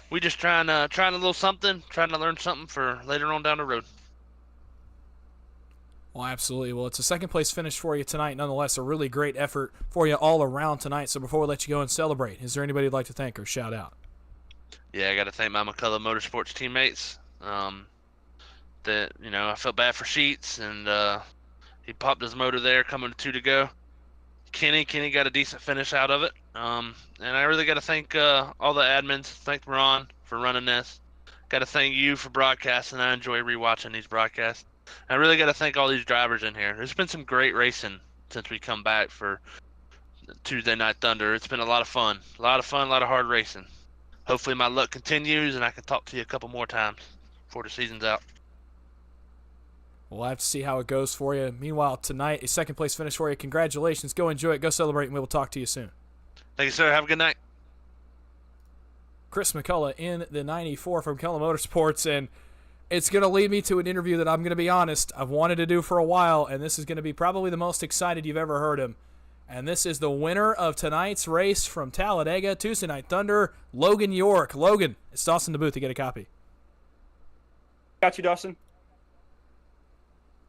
we just trying a little something, trying to learn something for later on down the road. Well, absolutely. Well, it's a second place finish for you tonight. Nonetheless, a really great effort for you all around tonight. So before we let you go and celebrate, is there anybody you'd like to thank or shout out? Yeah, I got to thank my McCullough Motorsports teammates. I felt bad for Sheets, and he popped his motor there coming to 2 to go. Kenny got a decent finish out of it. And I really got to thank all the admins. Thank Ron for running this. Got to thank you for broadcasting. I enjoy rewatching these broadcasts. I really got to thank all these drivers in here. There's been some great racing since we come back for Tuesday Night Thunder. It's been a lot of fun. A lot of hard racing. Hopefully my luck continues and I can talk to you a couple more times before the season's out. We'll have to see how it goes for you. Meanwhile, tonight, a second place finish for you. Congratulations. Go enjoy it. Go celebrate, and we will talk to you soon. Thank you, sir. Have a good night. Chris McCullough in the 94 from McCullough Motorsports, and it's going to lead me to an interview that I'm going to be honest, I've wanted to do for a while, and this is going to be probably the most excited you've ever heard him. And this is the winner of tonight's race from Talladega, Tuesday Night Thunder, Logan York. Logan, it's Dawson in the booth to get a copy. Got you, Dawson.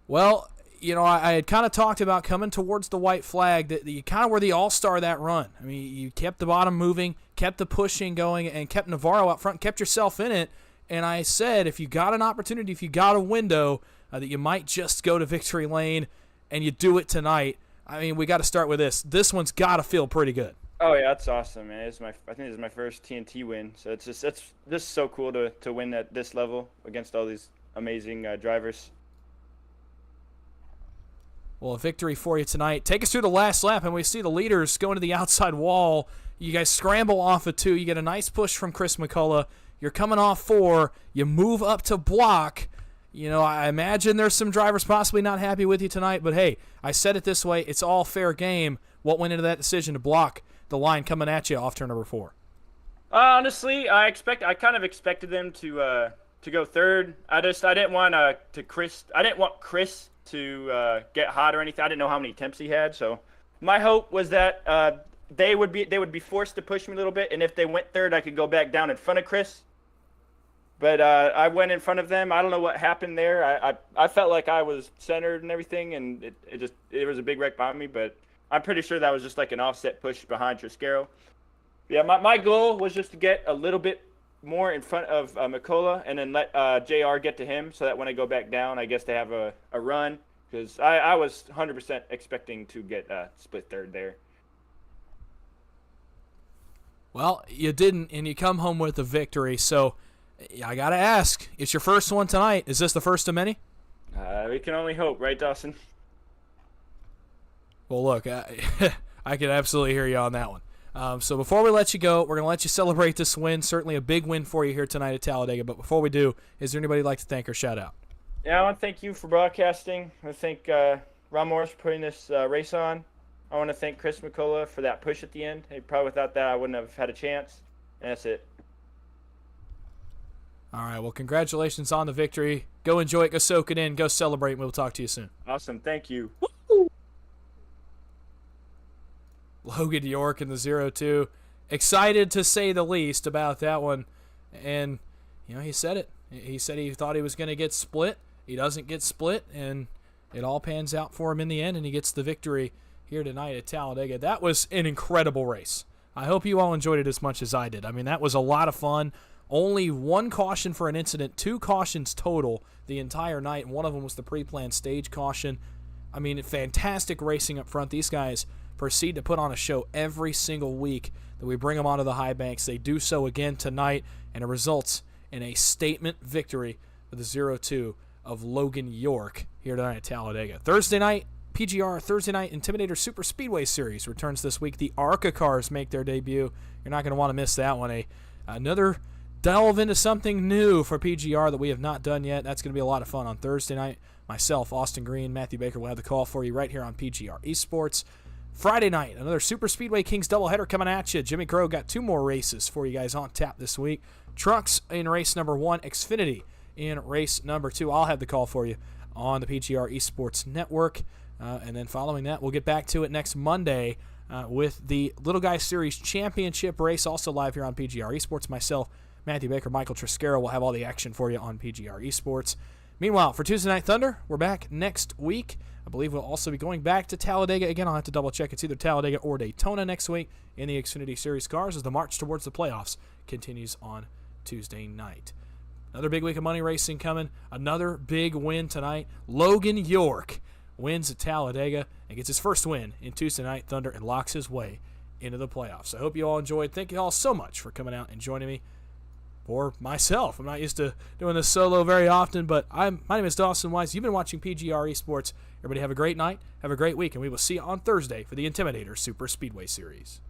Well, I had kind of talked about coming towards the white flag, that you kind of were the all-star of that run. I mean, you kept the bottom moving, kept the pushing going, and kept Navarro out front, kept yourself in it. And I said, if you got an opportunity, if you got a window, that you might just go to victory lane, and you do it tonight. I mean, we got to start with this. This one's got to feel pretty good. Oh yeah, that's awesome, man. I think this is my first TNT win, so it's just so cool to win at this level against all these amazing drivers. Well, a victory for you tonight. Take us through the last lap, and we see the leaders going to the outside wall. You guys scramble off of 2. You get a nice push from Chris McCullough. You're coming off 4. You move up to block. I imagine there's some drivers possibly not happy with you tonight, but hey, I said it this way. It's all fair game. What went into that decision to block the line coming at you off turn number 4? Honestly, I kind of expected them to go third. I didn't want Chris to get hot or anything. I didn't know how many attempts he had, so my hope was that they would be forced to push me a little bit, and if they went third, I could go back down in front of Chris. But I went in front of them. I don't know what happened there. I felt like I was centered and everything, and it was a big wreck behind me. But I'm pretty sure that was just like an offset push behind Triscaro. Yeah, my goal was just to get a little bit more in front of McCullough, and then let JR get to him, so that when I go back down, I guess they have a run. Because I was 100% expecting to get split third there. Well, you didn't, and you come home with a victory. So I got to ask, it's your first one tonight. Is this the first of many? We can only hope, right, Dawson? Well, look, I can absolutely hear you on that one. So before we let you go, we're going to let you celebrate this win. Certainly a big win for you here tonight at Talladega. But before we do, is there anybody you'd like to thank or shout out? Yeah, I want to thank you for broadcasting. I want to thank Ron Morris for putting this race on. I want to thank Chris McCullough for that push at the end. Hey, probably without that, I wouldn't have had a chance. And that's it. All right, well, congratulations on the victory. Go enjoy it. Go soak it in. Go celebrate, and we'll talk to you soon. Awesome. Thank you. Logan York in the 0-2. excited to say the least about that one. And, he said it. He said he thought he was going to get split. He doesn't get split, and it all pans out for him in the end, and he gets the victory here tonight at Talladega. That was an incredible race. I hope you all enjoyed it as much as I did. I mean, that was a lot of fun. Only one caution for an incident, 2 cautions total the entire night, and one of them was the pre-planned stage caution. I mean, fantastic racing up front. These guys proceed to put on a show every single week that we bring them onto the high banks. They do so again tonight, and it results in a statement victory for the 0-2 of Logan York here tonight at Talladega. Thursday night, PGR Thursday Night Intimidator Superspeedway Series returns this week. The ARCA cars make their debut. You're not going to want to miss that one. Another delve into something new for PGR that we have not done yet. That's going to be a lot of fun on Thursday night. Myself, Austin Green, Matthew Baker will have the call for you right here on PGR eSports. Friday night, another Superspeedway Kings doubleheader coming at you. Jimmy Crow got 2 more races for you guys on tap this week. Trucks in race number 1, Xfinity in race number 2. I'll have the call for you on the PGR eSports Network. And then following that, we'll get back to it next Monday with the Little Guy Series Championship race, also live here on PGR eSports. Myself, Matthew Baker, Michael Triscaro will have all the action for you on PGR eSports. Meanwhile, for Tuesday Night Thunder, we're back next week. I believe we'll also be going back to Talladega. Again, I'll have to double-check. It's either Talladega or Daytona next week in the Xfinity Series cars as the march towards the playoffs continues on Tuesday night. Another big week of money racing coming. Another big win tonight. Logan York wins at Talladega and gets his first win in Tuesday Night Thunder and locks his way into the playoffs. I hope you all enjoyed. Thank you all so much for coming out and joining me. For myself, I'm not used to doing this solo very often, but my name is Dawson Wise. You've been watching PGR eSports. Everybody have a great night, have a great week, and we will see you on Thursday for the Intimidator Super Speedway Series.